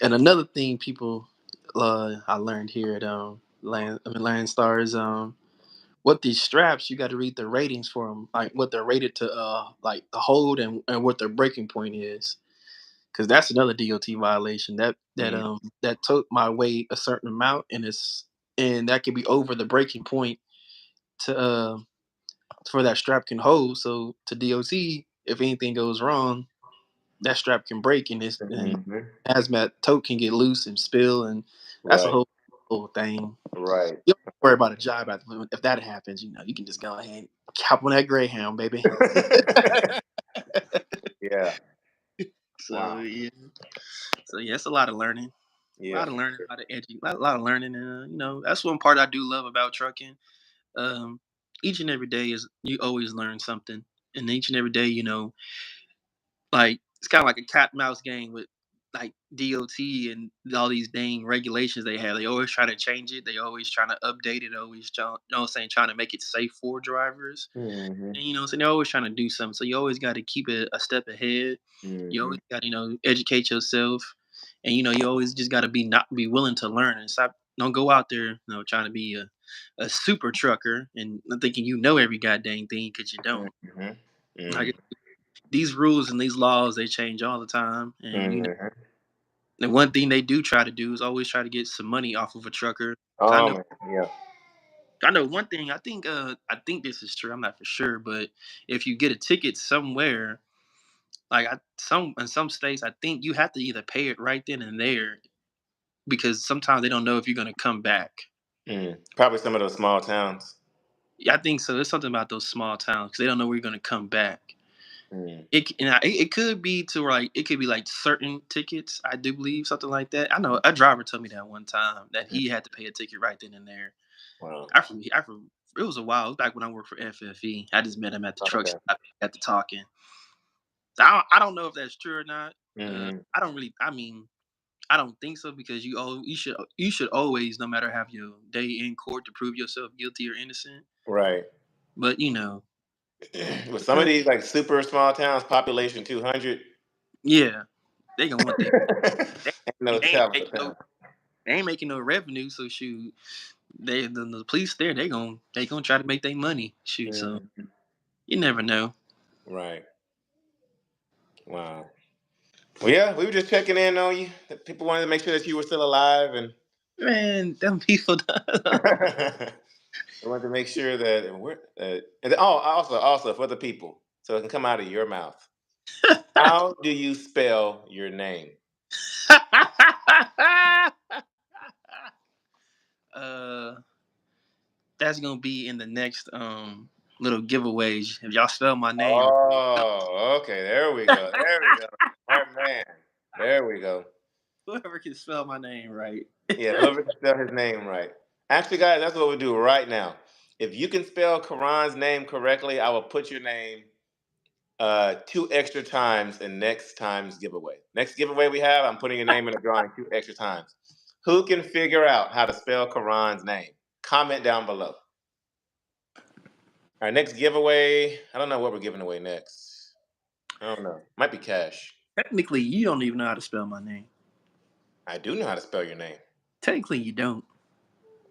And another thing people, I learned here at, Landstar is, what these straps, you got to read the ratings for them, like what they're rated to, like the hold and what their breaking point is, because that's another DOT violation. Mm, That took my weight a certain amount, and that could be over the breaking point to for that strap can hold. So to DOT, if anything goes wrong, that strap can break, and mhm. hazmat tote can get loose and spill, and that's a Right, whole thing. right. You don't worry about a job if that happens. You can just go ahead and hop on that Greyhound, baby. Yeah. So Wow. yeah, so yeah, it's a lot of learning, a Yeah, lot of for learning, sure. a lot of learning, and that's one part I do love about trucking. Um, each and every day is you always learn something, and each and every day, like it's kind of like a cat and mouse game with like DOT and all these dang regulations they have. They always try to change it. They always trying to update it. Always, trying to make it safe for drivers. Mhm, And so they're always trying to do something. So you always got to keep it a step ahead. You mhm, always got to educate yourself, and you always just got to not be willing to learn and stop. Don't go out there, trying to be a super trucker and thinking you know every goddamn thing because you don't. mhm, Like mhm, these rules and these laws, they change all the time, and mhm. the one thing they do try to do is always try to get some money off of a trucker. 'Cause Man, yeah. I know one thing. I think this is true. I'm not for sure, but if you get a ticket somewhere, like in some states, I think you have to either pay it right then and there because sometimes they don't know if you're gonna come back. Probably some of those small towns. Yeah, I think so. There's something about those small towns because they don't know where you're gonna come back. Mm, It could be to like it could be like certain tickets. I do believe something like that. I know a driver told me that one time that mm. he had to pay a ticket right then and there. Wow. It was a while. It was back when I worked for FFE. I just met him at the truck Okay. stop at the talking. So I don't know if that's true or not. Mhm. I don't really. I don't think so because you should always, no matter, have your day in court to prove yourself guilty or innocent. Right. But With some of these like super small towns, population 200, yeah, they gonna want that. They, ain't no they ain't telling making with no them. they ain't making no revenue. So shoot, the police there they gonna try to make their money. Shoot, so Mhm. you never know. Right. Wow. Well, yeah, we were just checking in on you. People wanted to make sure that you were still alive, and Man, them people. we wanted to make sure that we're. Also for the people, so it can come out of your mouth. How do you spell your name? uh, that's gonna be in the next little giveaways. If y'all spell my name, Oh, okay. There we go. There we go. Smart man. There we go. can spell my name right. Yeah, whoever can spell his name right. Actually, guys, that's what we'll do right now. If you can spell Karan's name correctly, I will put your name 2 extra times in next time's giveaway. Next giveaway we have, I'm putting your name in a drawing 2 extra times. Who can figure out how to spell Karan's name? Comment down below. Our next giveaway, I don't know what we're giving away next. I don't know. Might be cash. Technically, you don't even know how to spell my name. I do know how to spell your name. Technically, you don't.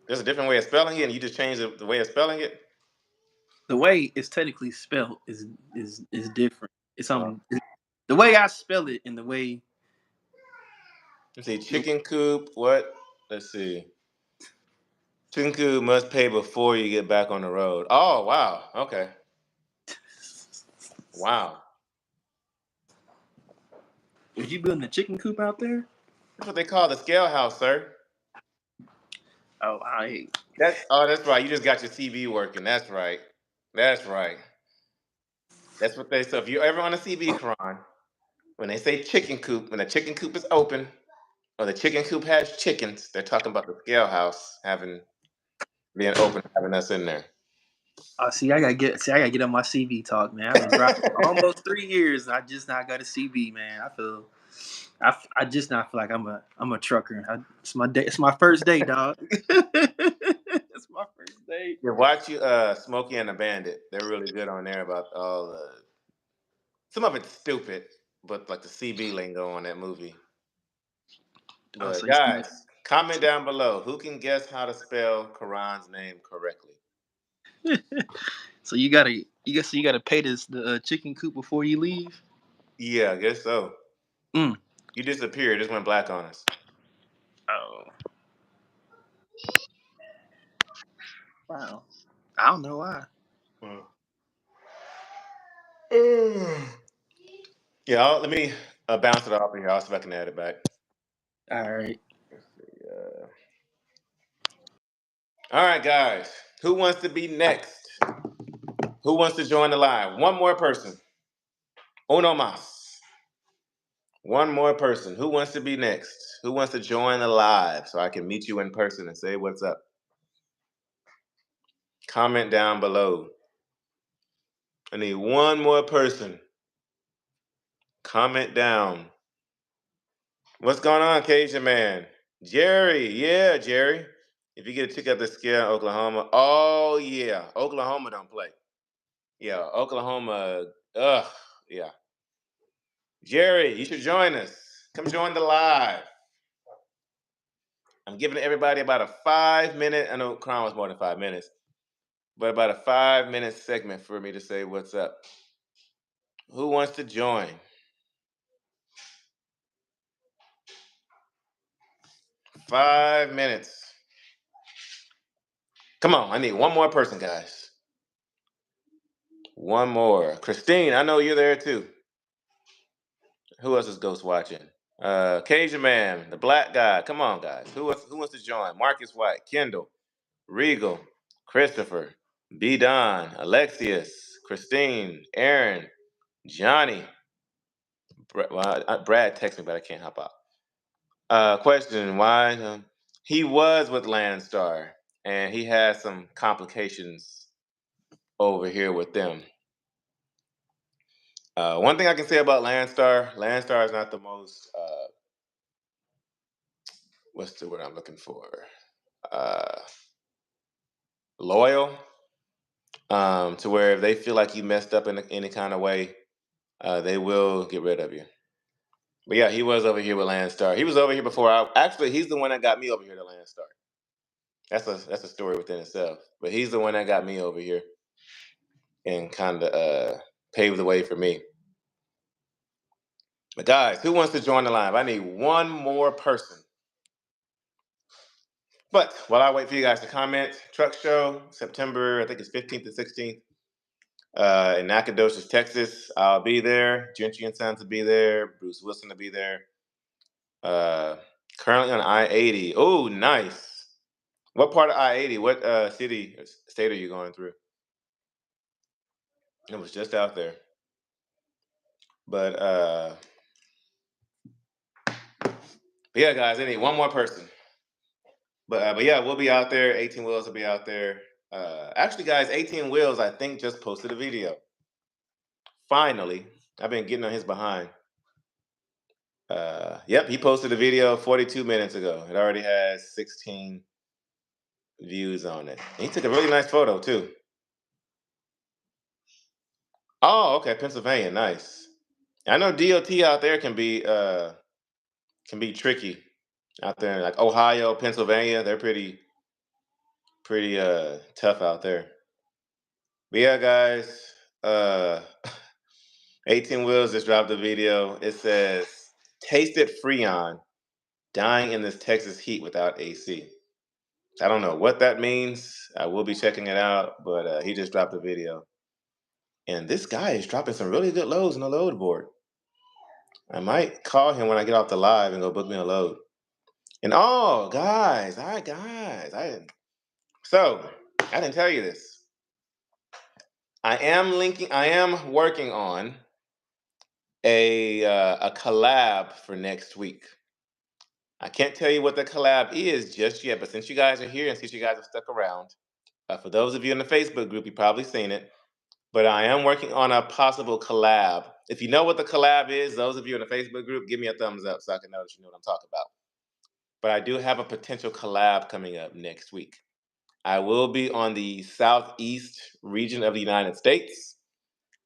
There's a different way of spelling it, and you just changed the way of spelling it. The way it's technically spelled is different. It's the way I spell it and the way. Let's see, chicken coop. What? Let's see. Chicken coop must pay before you get back on the road. Oh wow. Okay. Wow. Was you building a chicken coop out there? That's what they call the scale house, sir. Oh, I. That's right. You just got your CV working. That's right. That's right. That's what they. So if you're ever on a CV, Karan, when they say chicken coop, when the chicken coop is open, or the chicken coop has chickens, they're talking about the scale house being open, having us in there. See, I gotta get on my CV talk, man. I've been driving for almost 3 years, and I just not got a CV, man. I just not feel like I'm a trucker. It's my day. It's my first day, dog. It's my first day. Yeah, watch you, Smokey and the Bandit. They're really good on there about all the. Some of it's stupid, but like the CB lingo on that movie. But So guys, comment down below who can guess how to spell Karan's name correctly. So you gotta pay the chicken coop before you leave. Yeah, I guess so. Mm. You disappeared. Just went black on us. Oh. Wow. I don't know why. Yeah, let me bounce it off of here. I'll see if I can add it back. All right. Let's see. All right, guys. Who wants to be next? Who wants to join the live? One more person. Uno más. One more person. Who wants to be next? Who wants to join the live so I can meet you in person and say what's up? Comment down below. I need one more person. Comment down. What's going on, Cajun Man? Jerry. Yeah, Jerry. If you get a ticket up the scale in Oklahoma, oh yeah. Oklahoma don't play. Yeah, Oklahoma, yeah. Jerry, you should join us. Come join the live. I'm giving everybody about a 5-minute, I know Crown was more than 5 minutes, but about a 5-minute segment for me to say what's up. Who wants to join? Five minutes. Come on, I need one more person, guys. One more. Christine, I know you're there too. Who else is ghost watching? Cajun Man, the black guy. Come on, guys. Who wants to join? Marcus White, Kendall, Regal, Christopher, B. Don, Alexius, Christine, Aaron, Johnny. Brad texted me, but I can't hop out. Question: why? He was with Landstar, and he had some complications over here with them. One thing I can say about Landstar is not the most. What's the word I'm looking for? Loyal. To where if they feel like you messed up in any kind of way, they will get rid of you. But yeah, he was over here with Landstar. He was over here before actually, he's the one that got me over here to Landstar. That's a story within itself. But he's the one that got me over here and kind of paved the way for me. But guys, who wants to join the live? I need one more person. But while I wait for you guys to comment, truck show, September, I think it's 15th and 16th. In Nacogdoches, Texas, I'll be there. Gentry and Sons will be there. Bruce Wilson will be there. Currently on I-80. Oh, nice. What part of I-80? What city or state are you going through? It was just out there. But But yeah, guys, I need one more person. But yeah, we'll be out there. 18 Wheels will be out there. Actually, guys, 18 Wheels, I think, just posted a video. Finally, I've been getting on his behind. Yep, he posted a video 42 minutes ago. It already has 16 views on it. He took a really nice photo too. Oh, okay, Pennsylvania, nice. I know DOT out there can be tricky. Out there, like Ohio, Pennsylvania, they're pretty tough out there. But yeah, guys, 18 Wheels just dropped a video. It says, "Tasted Freon, dying in this Texas heat without AC." I don't know what that means. I will be checking it out, but he just dropped a video. And this guy is dropping some really good loads on the load board. I might call him when I get off the live and go book me a load. And oh, guys, I didn't tell you this. I am working on a collab for next week. I can't tell you what the collab is just yet, but since you guys are here and since you guys have stuck around, for those of you in the Facebook group, you've probably seen it, but I am working on a possible collab. If you know what the collab is, those of you in the Facebook group, give me a thumbs up so I can know that you know what I'm talking about. But I do have a potential collab coming up next week. I will be on the southeast region of the United States,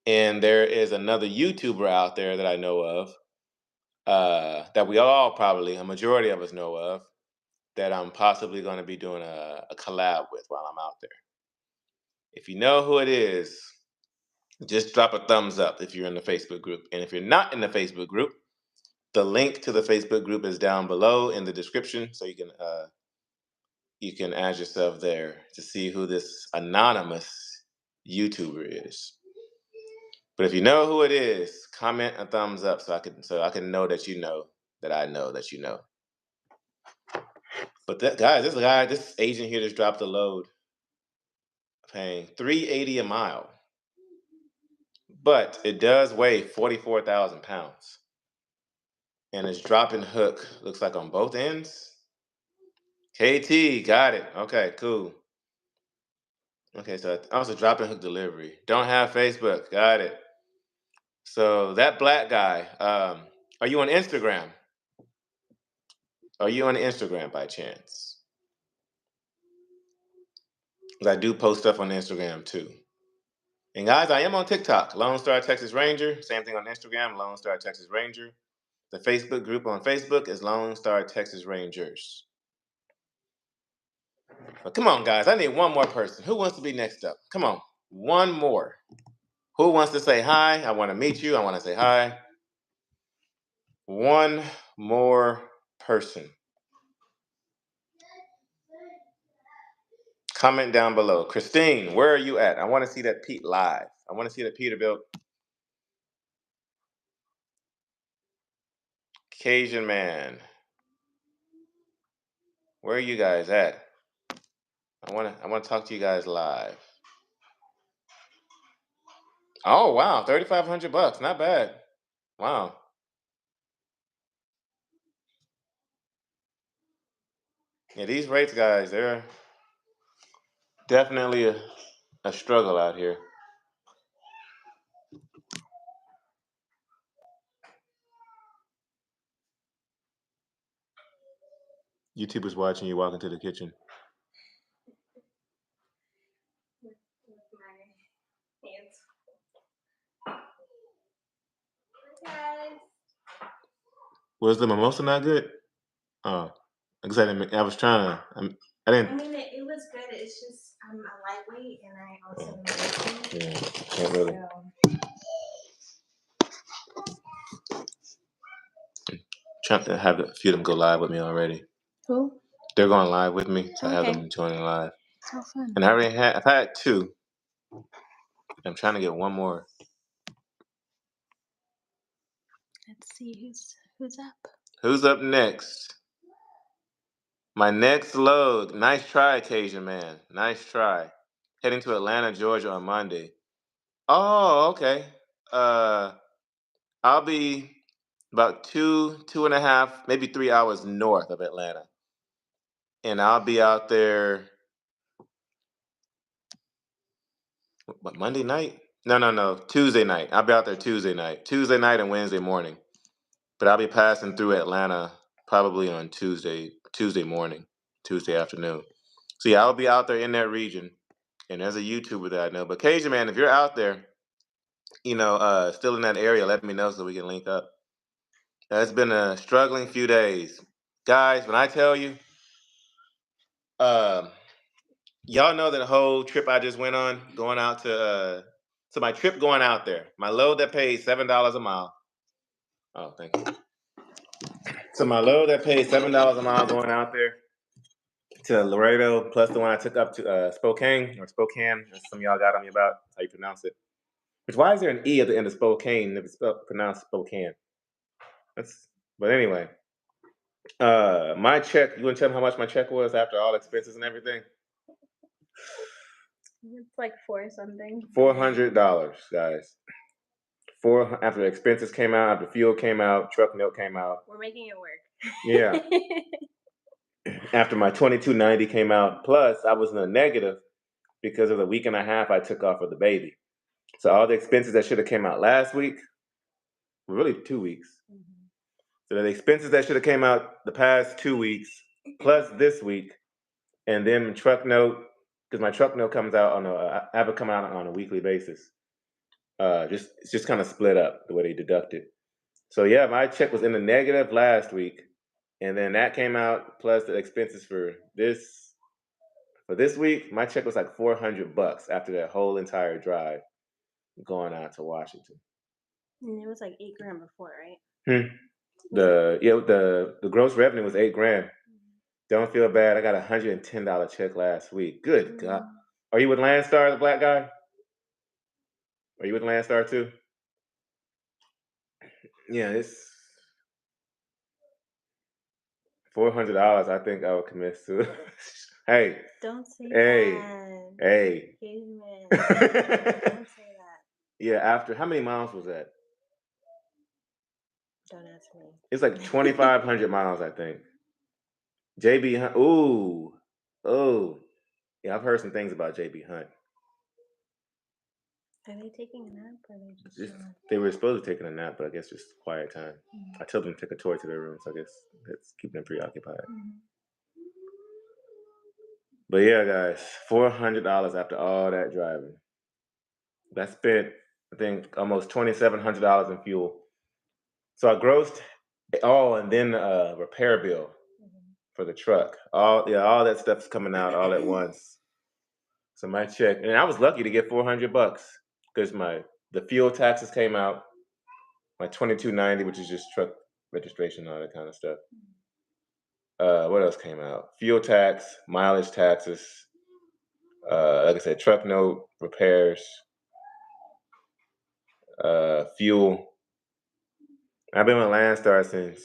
and there is another YouTuber out there that I know of, that we all probably, a majority of us know of, that I'm possibly going to be doing a collab with while I'm out there. If you know who it is, just drop a thumbs up if you're in the Facebook group. And if you're not in the Facebook group, the link to the Facebook group is down below in the description, so you can add yourself there to see who this anonymous YouTuber is. But if you know who it is, comment a thumbs up so I can know that you know that I know that you know. But this agent here just dropped a load, paying $380 a mile. But it does weigh 44,000 pounds. And it's dropping hook, looks like on both ends. KT, got it. Okay, cool. Okay, so also dropping hook delivery. Don't have Facebook, got it. So that black guy, are you on Instagram? Are you on Instagram by chance? Because I do post stuff on Instagram too. And guys, I am on TikTok, Lone Star Texas Ranger. Same thing on Instagram, Lone Star Texas Ranger. The Facebook group on Facebook is Lone Star Texas Rangers. But come on, guys, I need one more person. Who wants to be next up? Come on, one more. Who wants to say hi? I want to meet you. I want to say hi. One more person. Comment down below. Christine, where are you at? I want to see that Pete live. I want to see that Peterbilt. Cajun man. Where are you guys at? I want to talk to you guys live. Oh wow, $3,500. Not bad. Wow. Yeah, these rates, guys, they're definitely a struggle out here. YouTubers watching you walk into the kitchen. Was the mimosa not good? Oh, because I was trying to. I didn't. I mean, it was good. It's just I'm a lightweight, and I also Can't really. Trying to have a few of them go live with me already. Who? They're going live with me, so I have Okay. them joining live. So fun. And I've had two. I'm trying to get one more. Let's see who's up. Who's up next? My next load. Nice try, Occasion man. Nice try. Heading to Atlanta, Georgia on Monday. Oh, okay. I'll be about 2.5, maybe 3 hours north of Atlanta. And I'll be out there, Monday night? No, Tuesday night. I'll be out there Tuesday night and Wednesday morning. But I'll be passing through Atlanta probably on Tuesday morning, Tuesday afternoon. So yeah, I'll be out there in that region. And there's a YouTuber that I know. But Cajun Man, if you're out there, still in that area, let me know so we can link up. It's been a struggling few days. Guys, when I tell you, y'all know that whole trip I just went on, going out to my trip going out there. My load that paid $7 a mile. Oh, thank you. So my load that paid $7 a mile going out there to Laredo, plus the one I took up to Spokane, as some of y'all got on me about how you pronounce it. Why is there an E at the end of Spokane if it's pronounced Spokane? But anyway, my check, you want to tell me how much my check was after all expenses and everything? It's like something. $400, guys. After expenses came out, after fuel came out, truck note came out. We're making it work. Yeah. After my $22.90 came out, plus I was in a negative because of the week and a half I took off for the baby. So all the expenses that should have came out last week, were really 2 weeks. Mm-hmm. So the expenses that should have came out the past 2 weeks, plus this week, and then truck note, because my truck note comes out I have it come out on a weekly basis. It's just kind of split up the way they deduct it. So yeah, my check was in the negative last week, and then that came out plus the expenses for this week. My check was like $400 after that whole entire drive going out to Washington. And it was like $8,000 before, right? The gross revenue was $8,000. Mm-hmm. Don't feel bad. I got a $110 check last week. Good God. Are you with Landstar, the black guy? Are you with Landstar too? Yeah, it's $400. I think I would commit to. Hey. Don't say that. Hey. Don't say that. Yeah, after how many miles was that? Don't ask me. It's like 2,500 miles, I think. JB Hunt. Ooh. Yeah, I've heard some things about JB Hunt. Are they taking a nap or are they just they were supposed to be taking a nap, but I guess just quiet time. Mm-hmm. I told them to take a tour to their room, so I guess that's keeping them preoccupied. Mm-hmm. But yeah, guys, $400 after all that driving. I spent, I think, almost $2,700 in fuel. So I grossed and then repair bill for the truck. All that stuff's coming out all at once. So my check, and I was lucky to get $400 because the fuel taxes came out, my $22.90, which is just truck registration and all that kind of stuff. What else came out? Fuel tax, mileage taxes, like I said, truck note, repairs, fuel. I've been with Landstar since,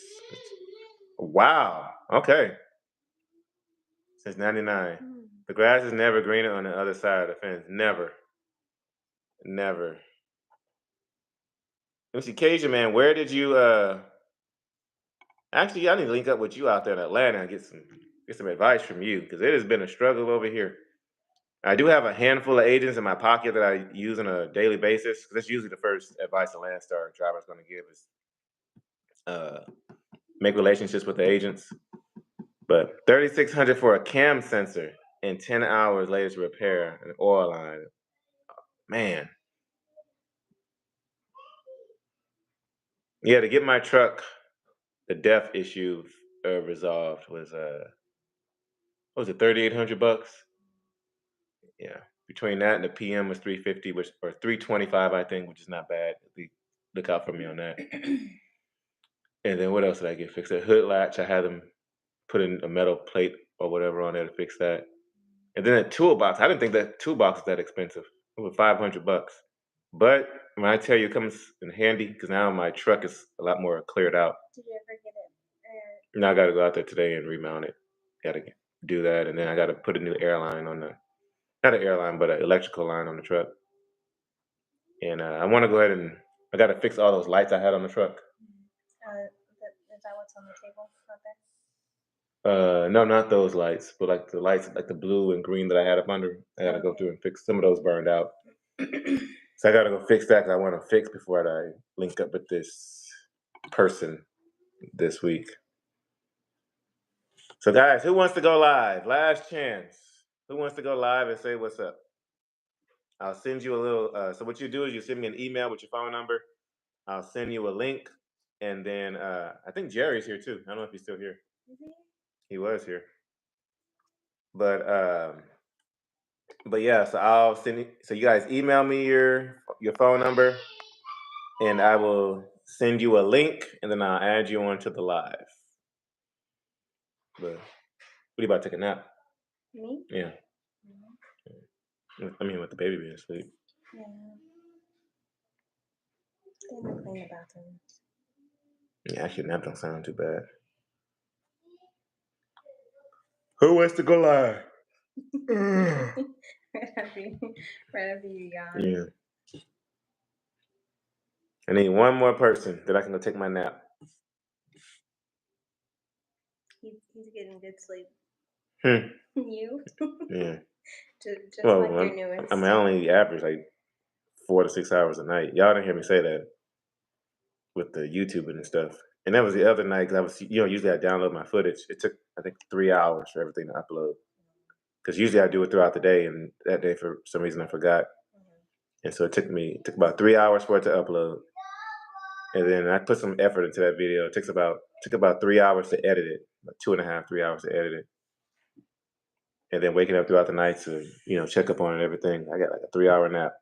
since 99. The grass is never greener on the other side of the fence. Never. Let me see, Cajun Man, where did you, actually, I need to link up with you out there in Atlanta and get some advice from you, because it has been a struggle over here. I do have a handful of agents in my pocket that I use on a daily basis. That's usually the first advice a Landstar driver is going to give is make relationships with the agents. But $3,600 for a cam sensor and 10 hours later to repair an oil line. Man. Yeah, to get my truck, the DEF issue resolved was what was it, $3,800? Yeah. Between that and the PM was $350, or $325, I think, which is not bad. Look out for me on that. And then what else did I get fixed? A hood latch, I had them put in a metal plate or whatever on there to fix that. And then a toolbox. I didn't think that toolbox was that expensive. It was $500. But when I tell you it comes in handy, because now my truck is a lot more cleared out. Did you ever get it? No, I got to go out there today and remount it. Got to do that, and then I got to put a new airline on not an airline, but an electrical line on the truck. And I want to go ahead and I got to fix all those lights I had on the truck. Is that what's on the table out there? No, not those lights, but like the lights, like the blue and green that I had up under. I gotta go through and fix. Some of those burned out, so I gotta go fix that. 'Cause I want to fix before I link up with this person this week. So, guys, who wants to go live? Last chance. Who wants to go live and say what's up? I'll send you a little. So what you do is you send me an email with your phone number. I'll send you a link, and then I think Jerry's here too. I don't know if he's still here. Is he? He was here, but yeah. So I'll send you. So you guys email me your phone number, and I will send you a link, and then I'll add you onto the live. But what are you about to take a nap? Me? Yeah. I mean, with the baby being asleep. Yeah. They don't clean the bathroom. Yeah, actually, nap don't sound too bad. Who wants to go live? right after you yawn. Yeah. I need one more person that I can go take my nap. He's getting good sleep. You? Yeah. Just Well, like your newest. I mean, I only average like 4 to 6 hours a night. Y'all didn't hear me say that with the YouTube and stuff. And that was the other night because I was, usually I download my footage. It took, I think, 3 hours for everything to upload. Because usually I do it throughout the day, and that day for some reason I forgot. And so it took about 3 hours for it to upload. And then I put some effort into that video. It took about 3 hours to edit it, about 2.5, 3 hours to edit it. And then waking up throughout the night to, check up on it and everything. I got like a 3-hour nap.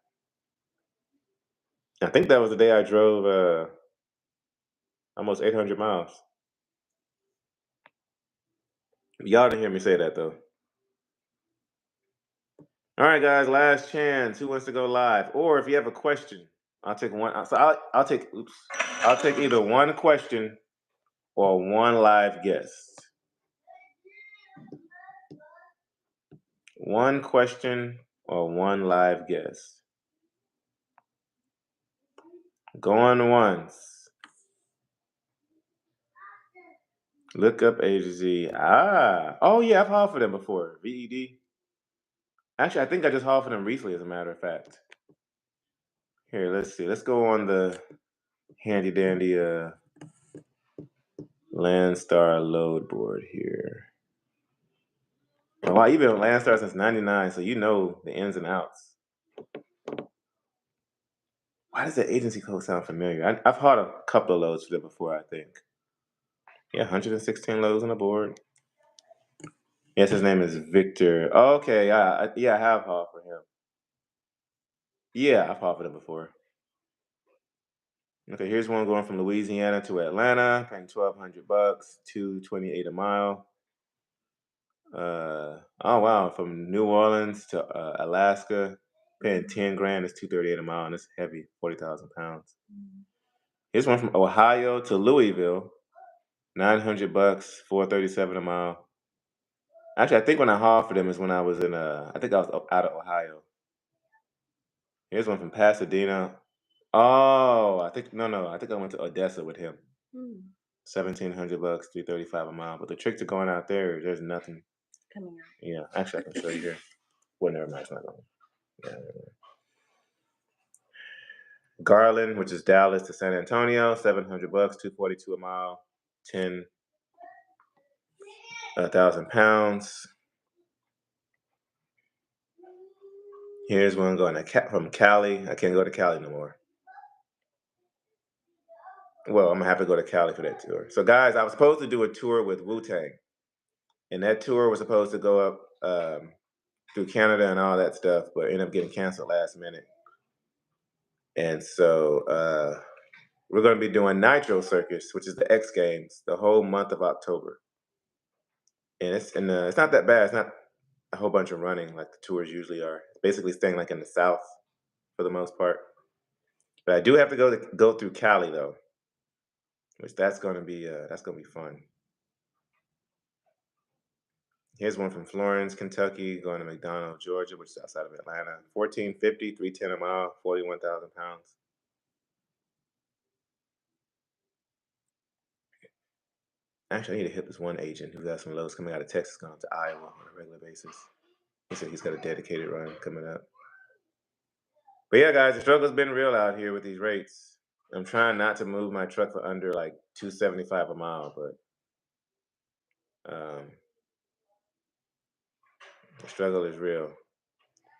I think that was the day I drove almost 800 miles. Y'all didn't hear me say that though. All right, guys, last chance. Who wants to go live? Or if you have a question, I'll take one. So I'll take either one question or one live guest. One question or one live guest. Going once. Look up agency. Oh yeah, I've hauled for them before. VED. Actually, I think I just hauled for them recently, as a matter of fact. Here, let's see. Let's go on the handy dandy Landstar load board here. Oh, wow, you've been on Landstar since '99, so you know the ins and outs. Why does that agency code sound familiar? I've hauled a couple of loads for them before, I think. Yeah, 116 loads on the board. Yes, his name is Victor. Oh, okay, I have hauled for him. Yeah, I've hauled for them before. Okay, here's one going from Louisiana to Atlanta, paying $1,200, $228 a mile. Oh wow, from New Orleans to Alaska, paying 10 grand is $238 a mile, and it's heavy, 40,000 pounds. Here's one from Ohio to Louisville, $900, $437 a mile. Actually, I think when I hauled for them is when I was in I think I was out of Ohio. Here's one from Pasadena. Oh, I think I went to Odessa with him. $1,700, $335 a mile. But the trick to going out there's nothing coming out. Yeah, actually, I can show you here. Well, never mind. It's not going. Yeah. Garland, which is Dallas to San Antonio, $700, $242 a mile, 10,000 pounds. Here's one going from Cali. I can't go to Cali no more. Well, I'm gonna have to go to Cali for that tour. So, guys, I was supposed to do a tour with Wu-Tang, and that tour was supposed to go up through Canada and all that stuff, but ended up getting canceled last minute. And so we're going to be doing Nitro Circus, which is the X Games, the whole month of October. And it's not that bad. It's not a whole bunch of running like the tours usually are. It's basically staying like in the South for the most part. But I do have to go through Cali though, which that's going to be fun. Here's one from Florence, Kentucky, going to McDonough, Georgia, which is outside of Atlanta. $1,450, $310 a mile, 41,000 pounds. Actually, I need to hit this one agent who has some loads coming out of Texas, going to Iowa on a regular basis. He said he's got a dedicated run coming up. But yeah, guys, the struggle's been real out here with these rates. I'm trying not to move my truck for under like $275 a mile, but the struggle is real.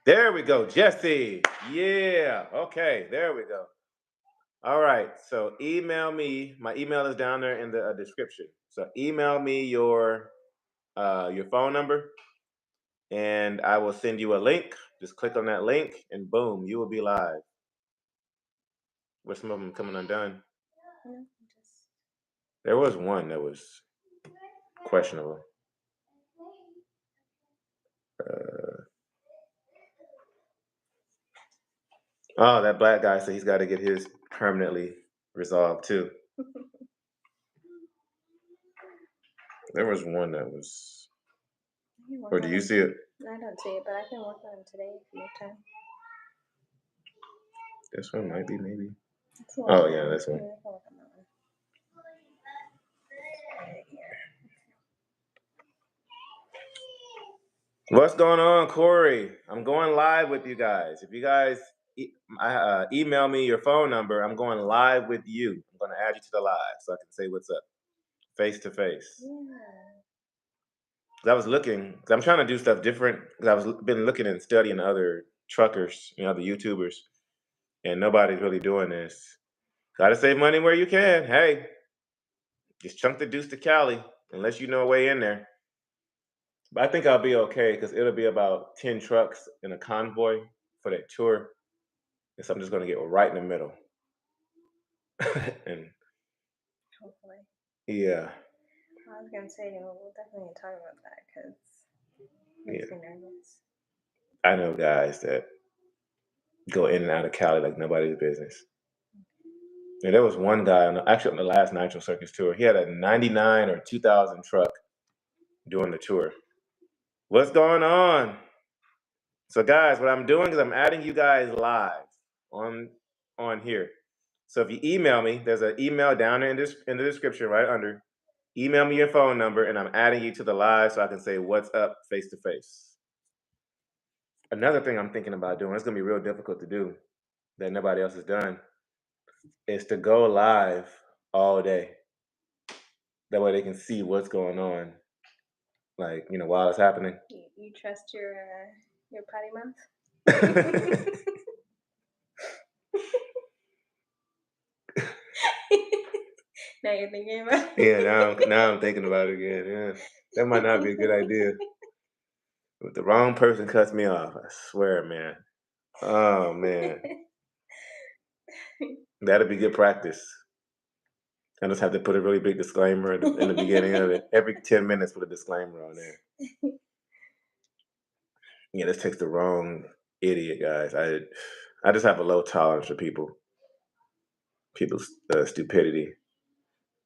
There we go, Jesse. Yeah. Okay, there we go. All right. So email me. My email is down there in the description. So email me your phone number, and I will send you a link. Just click on that link, and boom, you will be live. With some of them coming undone. There was one that was questionable. Oh, that black guy said he's got to get his permanently resolved too. There was one that was. Or do you see it? I don't see it, but I can work on it today if you have time. This one might be, maybe. Oh, yeah, this one. What's going on, Corey? I'm going live with you guys. If you guys email me your phone number, I'm going live with you. I'm going to add you to the live so I can say what's up, face to face. I was looking, because I'm trying to do stuff different, because I've been looking and studying other truckers, other YouTubers, and nobody's really doing this. Gotta save money where you can. Hey, just chunk the deuce to Cali, unless you know a way in there. But I think I'll be okay, because it'll be about 10 trucks in a convoy for that tour. And so I'm just going to get right in the middle. And Hopefully. Yeah. I was going to say, we'll definitely talk about that, because it makes me nervous. I know guys that go in and out of Cali like nobody's business. And there was one guy, on the last Nitro Circus tour, he had a 99 or 2000 truck doing the tour. What's going on? So guys, what I'm doing is I'm adding you guys live on here. So if you email me, there's an email down there in the description right under. Email me your phone number, and I'm adding you to the live so I can say what's up face to face. Another thing I'm thinking about doing, it's going to be real difficult to do, that nobody else has done, is to go live all day. That way they can see what's going on, like, while it's happening. You trust your potty mouth? Now you're thinking about it? Yeah, now I'm thinking about it again. Yeah, that might not be a good idea. If the wrong person cuts me off, I swear, man. Oh, man. That'd be good practice. I just have to put a really big disclaimer in the beginning of it. Every 10 minutes, put a disclaimer on there. Yeah, this takes the wrong idiot, guys. I just have a low tolerance for people's stupidity.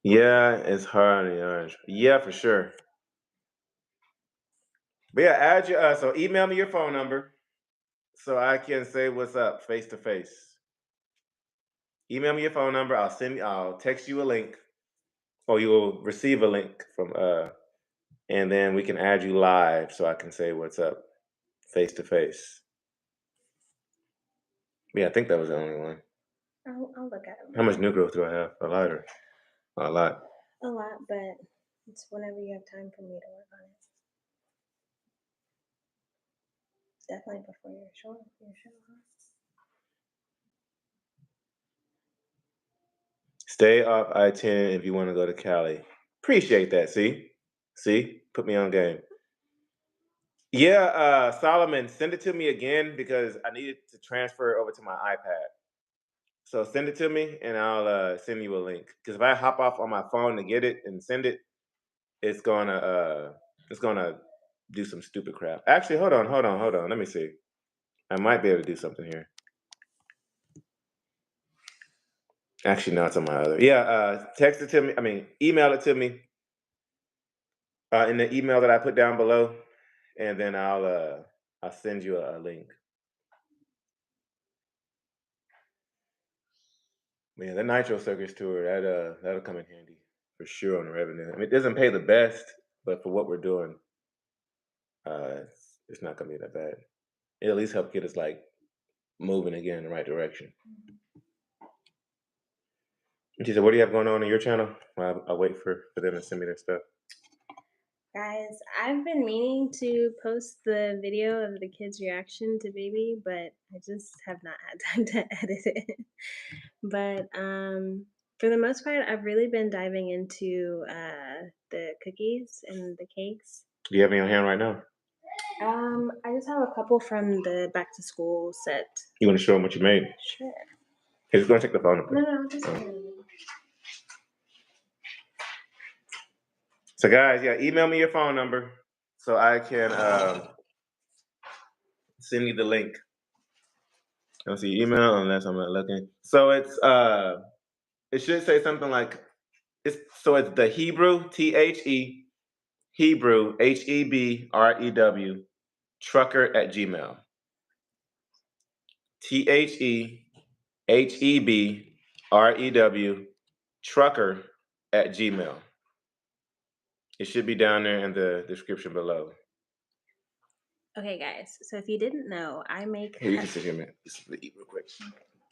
Yeah, it's hard on the orange. Yeah, for sure. But yeah, add your so email me your phone number so I can say what's up face to face. Email me your phone number. I'll text you a link, or you will receive a link from and then we can add you live so I can say what's up face to face. Yeah, I think that was the only one. I'll look at it. How much new growth do I have? A lot or a lot? A lot, but it's whenever you have time for me to work on it. Definitely before your show. Stay off I-10 if you want to go to Cali. Appreciate that. See, put me on game. Yeah, Solomon, send it to me again because I needed to transfer it over to my iPad. So send it to me and I'll send you a link. Because if I hop off on my phone to get it and send it, it's gonna do some stupid crap. Actually, hold on. Let me see. I might be able to do something here. Actually, no, it's on my other. Yeah, text it to me. Email it to me in the email that I put down below, and then I'll send you a link. Yeah, the Nitro Circus tour that'll come in handy for for sure on the revenue. I mean, it doesn't pay the best, but for what we're doing, it's not gonna be that bad. It'll at least help get us like moving again in the right direction. And she said, "What do you have going on your channel?" Well, I'll wait for them to send me their stuff. Guys, I've been meaning to post the video of the kids' reaction to baby, but I just have not had time to edit it. But for the most part, I've really been diving into the cookies and the cakes. Do you have any on hand right now? I just have a couple from the back to school set. You want to show them what you made? Sure. Hey, just go and take the phone number. No, just So guys, yeah, email me your phone number so I can send you the link. I don't see your email unless I'm not looking. So it's it should say something like it's the Hebrew Hebrew HEBREW trucker at Gmail. TheHebrew trucker at Gmail. It should be down there in the description below. Okay, guys. So if you didn't know, I make. Here, you can sit here, man. Just eat real quick.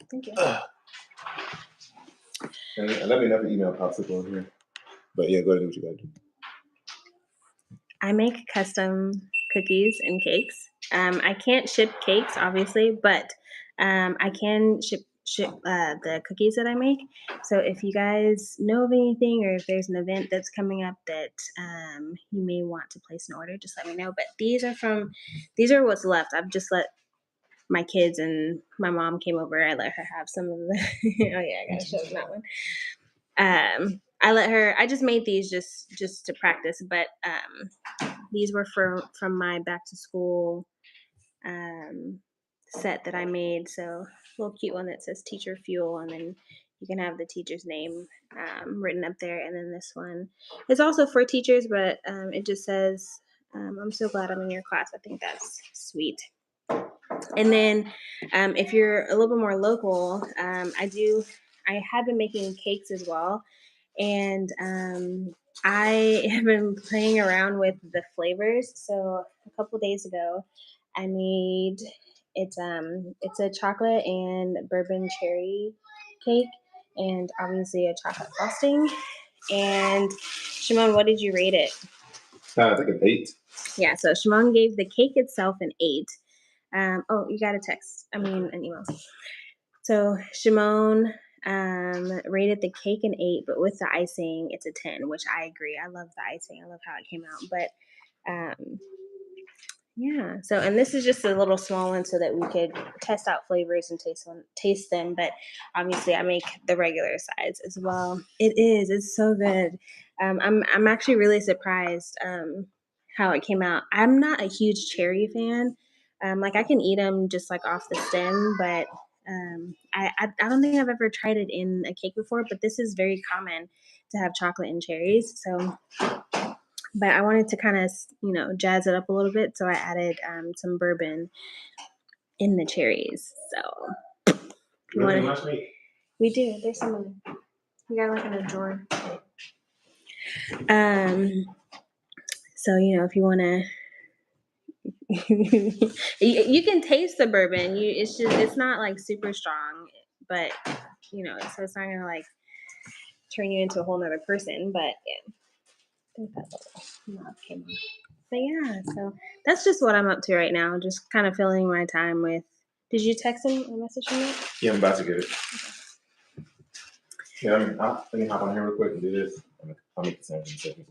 Thank you. And let me know if the email pops up on here. But yeah, go ahead and do what you gotta do. I make custom cookies and cakes. I can't ship cakes, obviously, but I can ship the cookies that I make. So if you guys know of anything, or if there's an event that's coming up that you may want to place an order, just let me know. But these are what's left. I've just let my kids and my mom came over. I let her have some of the. Oh yeah, I gotta show them that one. I just made these just to practice, but these were from my back to school set that I made. So a little cute one that says teacher fuel, and then you can have the teacher's name written up there. And then this one is also for teachers, but it just says, I'm so glad I'm in your class. I think that's sweet. And then if you're a little bit more local, I have been making cakes as well. And I have been playing around with the flavors. So a couple days ago, I made it's a chocolate and bourbon cherry cake, and obviously a chocolate frosting. And Shimon, what did you rate it? I think an 8. Yeah, so Shimon gave the cake itself an 8. Oh, you got an email. So Shimon rated the cake an 8, but with the icing, it's a 10, which I agree. I love the icing. I love how it came out. But yeah. So, and this is just a little small one so that we could test out flavors and taste them. But obviously, I make the regular size as well. It's so good. I'm actually really surprised how it came out. I'm not a huge cherry fan. Like I can eat them just like off the stem, but I don't think I've ever tried it in a cake before. But this is very common to have chocolate and cherries. So. But I wanted to kind of, jazz it up a little bit. So I added some bourbon in the cherries. So we do. There's some in there. We got like in a drawer. So, if you want to, you can taste the bourbon. It's not like super strong, but, so it's not going to like turn you into a whole nother person. But yeah. I think that little knob came off. But yeah, so that's just what I'm up to right now. Just kind of filling my time with. Did you text him or message him yet? Yeah, I'm about to get it. Okay. Yeah, let me hop on here real quick and do this. I'll make the sound in a second.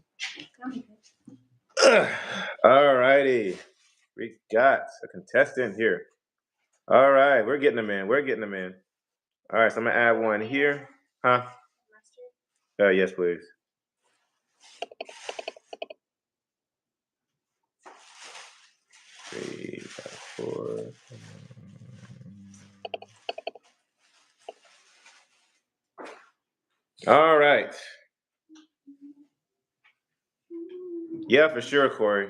All righty. We got a contestant here. All right, we're getting them in. All right, so I'm going to add one here. Huh? Yes, please. Three, four. All right. Yeah, for sure, Corey.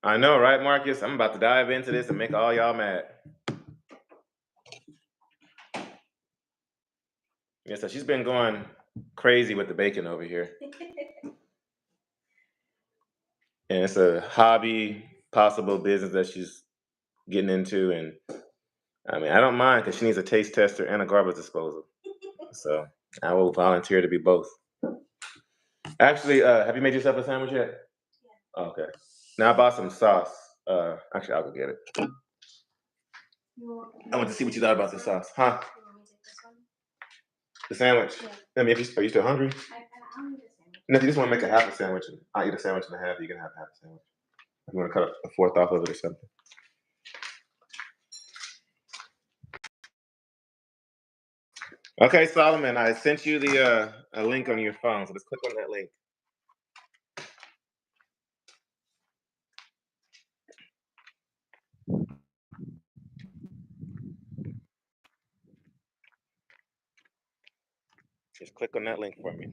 I know, right, Marcus? I'm about to dive into this and make all y'all mad. Yeah, so she's been going crazy with the bacon over here. And it's a hobby, possible business that she's getting into. And I mean, I don't mind because she needs a taste tester and a garbage disposal. So I will volunteer to be both. Actually, have you made yourself a sandwich yet? Yeah. Okay. Now I bought some sauce. Actually, I'll go get it. I want to see what you thought about the sauce. Huh? The sandwich? Yeah. I mean, are you still hungry? I'll eat a sandwich. No, if you just want to make a half a sandwich, I'll eat a sandwich and a half. You can have half a sandwich. If you want to cut a fourth off of it or something. Okay, Solomon, I sent you the a link on your phone, so let's click on that link. Just click on that link for me.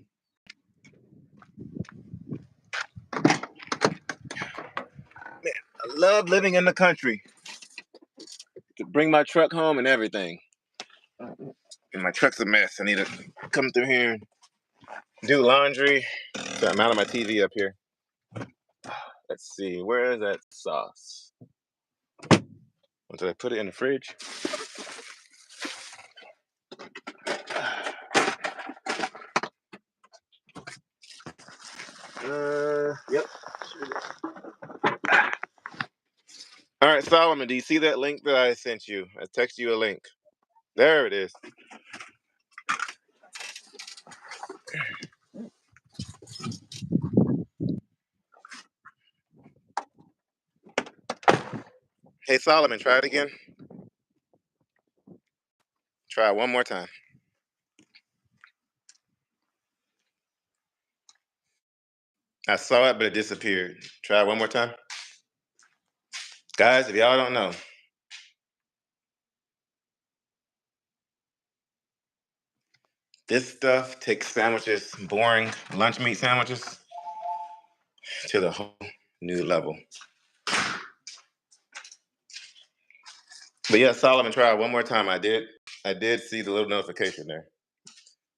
Man, I love living in the country. To bring my truck home and everything. And my truck's a mess. I need to come through here and do laundry. So I'm out of my TV up here. Let's see, where is that sauce? Did I put it in the fridge? Yep. All right, Solomon, do you see that link that I sent you? I texted you a link. There it is. Hey, Solomon, try it again. Try it one more time. I saw it, but it disappeared. Try it one more time. Guys, if y'all don't know, this stuff takes sandwiches, boring lunch meat sandwiches, to the whole new level. But yeah, Solomon, try it one more time. I did see the little notification there,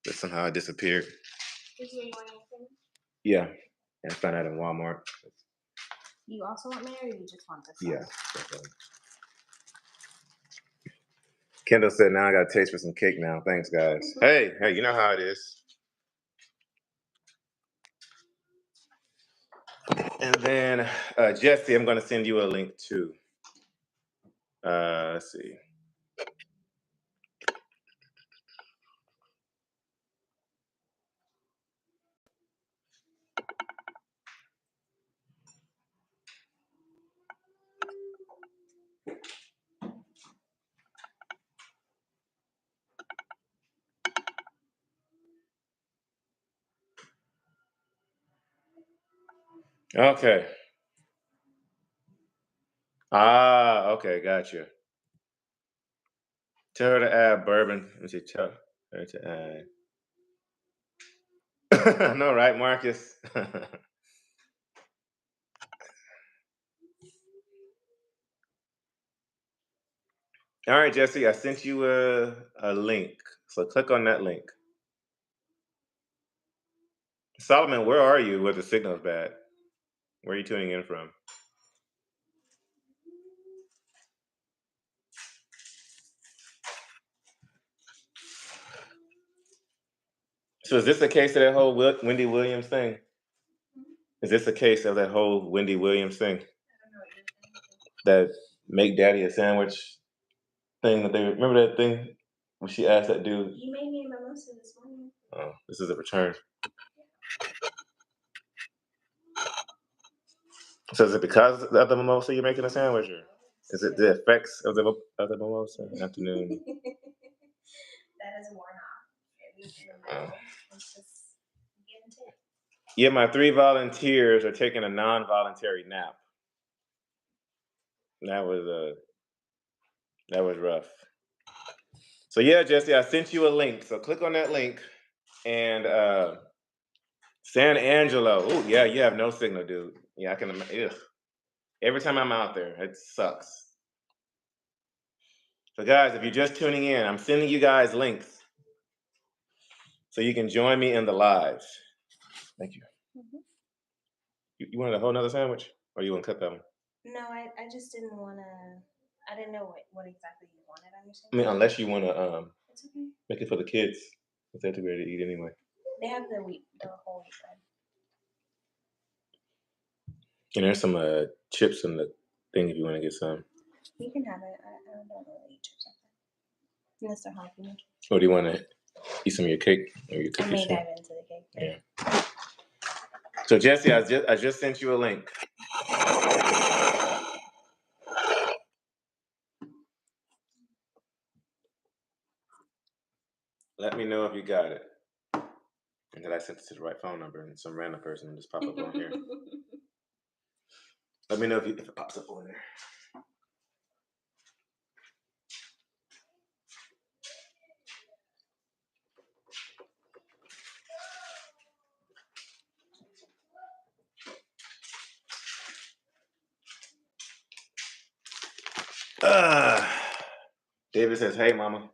but somehow it disappeared. Yeah, I found that in Walmart. You also want mayo, or you just want this? Yeah. Definitely. Kendall said, "Now I got a taste for some cake now." Thanks, guys. Hey, you know how it is. And then Jesse, I'm going to send you a link too. Let's see. Okay. Okay, gotcha. Tell her to add bourbon. Let me see. Tell her to add. I know, right, Marcus? All right, Jesse, I sent you a link. So click on that link. Solomon, where are you where the signal's bad? Where are you tuning in from? So is this a case of that whole Wendy Williams thing? Is this a case of that whole Wendy Williams thing? That make daddy a sandwich thing that they remember that thing when she asked that dude? You made me a mimosa this morning. Oh, this is a return. So is it because of the mimosa you're making a sandwich, or is it the effects of the mimosa? Afternoon. That is worn off. Oh. It's just give and take. Yeah, my 3 volunteers are taking a non-voluntary nap. That was rough. So yeah, Jesse, I sent you a link. So click on that link, and San Angelo. Oh yeah, you have no signal, dude. Yeah, I can. Ugh. Every time I'm out there, it sucks. So guys, if you're just tuning in, I'm sending you guys links. so you can join me in the live. Thank you. Mhm. You wanted a whole nother sandwich, or you want to cut that one? No, I just didn't want to. I didn't know what exactly you wanted on your I sandwich. mean, unless you want to It's okay. make it for the kids, if they're too ready to eat anyway. They have the whole wheat bread. And there's some chips in the thing if you want to get some. You can have it. I don't really eat chips like that. Unless they're jalapeno. Or do you want to eat some of your cake or your I cookies? may dive into the cake. Yeah. So Jesse, I just sent you a link. Let me know if you got it. And that I sent it to the right phone number, and some random person just pop up on here. Let me know if it pops up on there. David says, "Hey, mama."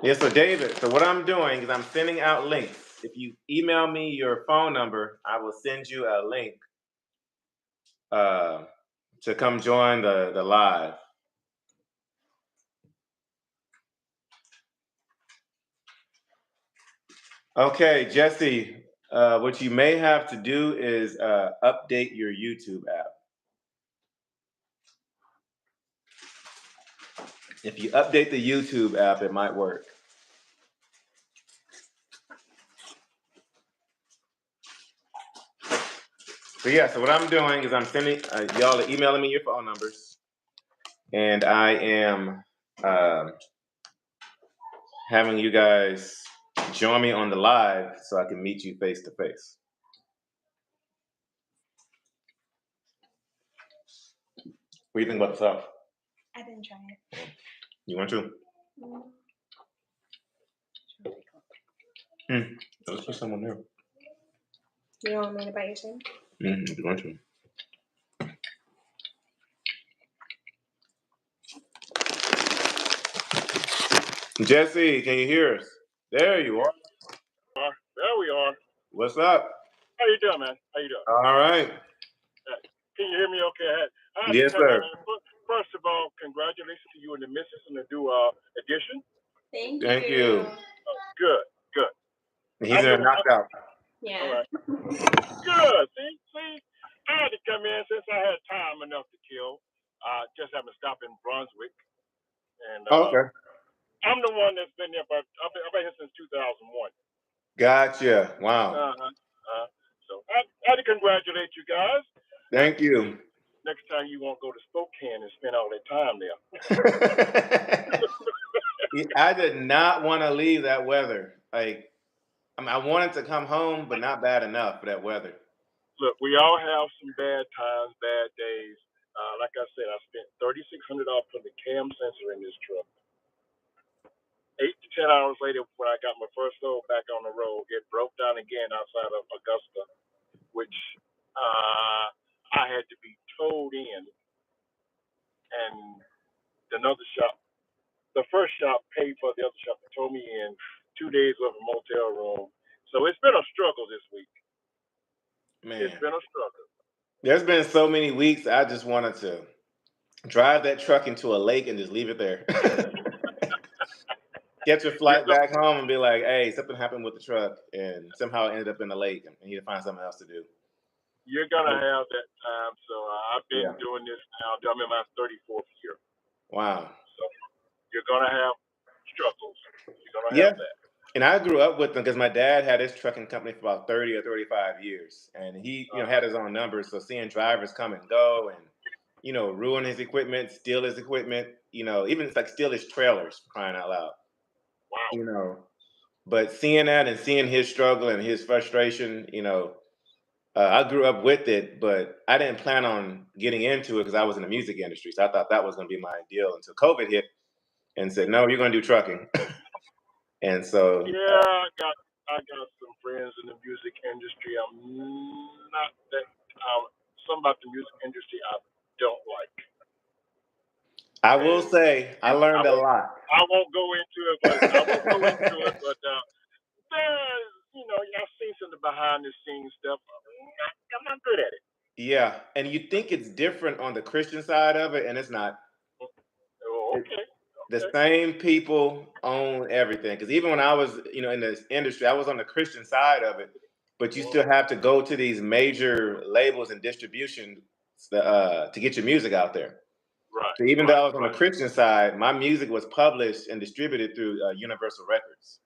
Yeah, so David, so what I'm doing is I'm sending out links. If you email me your phone number, I will send you a link to come join the live. Okay, Jesse, what you may have to do is update your YouTube app. If you update the YouTube app, it might work. So yeah, so what I'm doing is I'm sending, y'all are emailing me your phone numbers, and I am having you guys join me on the live so I can meet you face to face. What do you think about the sauce? I didn't try it. You want to? Let's put someone there. You don't want me to bite your sandwich? If you want to. Jesse, can you hear us? There you are. There we are. What's up? How you doing, man? How you doing? All right. Can you hear me okay? I had Yes, to come sir. in. First of all, congratulations to you and the missus on the new edition. Thank you. Good. He's in a knockout. Yeah. All right. Good. See, I had to come in since I had time enough to kill. Just having to stop in Brunswick, and Okay. I'm the one that's been there. But I've been here since 2001. Gotcha. Wow. So I had to congratulate you guys. Thank you. Next time you won't go to Spokane and spend all that time there. I did not want to leave that weather. Like, I wanted to come home, but not bad enough for that weather. Look, we all have some bad times, bad days. Like I said, I spent $3,600 for the cam sensor in this truck. 8 to 10 hours later, when I got my first load back on the road, it broke down again outside of Augusta, which I had to be towed in. And another shop, the first shop paid for the other shop to tow me in 2 days worth of motel room. So it's been a struggle this week. Man, it's been a struggle. There's been so many weeks I just wanted to drive that truck into a lake and just leave it there. Get your flight back home and be like, hey, something happened with the truck and somehow it ended up in the lake and you need to find something else to do. You're going to have that time. So I've been doing this now. I'm in my 34th year. Wow. So you're going to have struggles. You're going to have that. And I grew up with them because my dad had his trucking company for about 30 or 35 years. And he had his own numbers. So seeing drivers come and go and, ruin his equipment, steal his equipment, even it's like steal his trailers, crying out loud. Wow. But seeing that and seeing his struggle and his frustration, I grew up with it, but I didn't plan on getting into it because I was in the music industry. So I thought that was going to be my deal until COVID hit and said, no, you're going to do trucking. And so I got some friends in the music industry. I'm not that something about the music industry I don't like. I will And say I I learned a won't lot. I won't go into it, but there's I've seen some of the behind the scenes stuff. I'm not good at it. Yeah, and you think it's different on the Christian side of it, and it's not. Oh, It, okay, the okay. same people own everything. Because even when I was, in this industry, I was on the Christian side of it, but you still have to go to these major labels and distribution to get your music out there. Right, So even though I right, was on the right. Christian side, my music was published and distributed through Universal Records.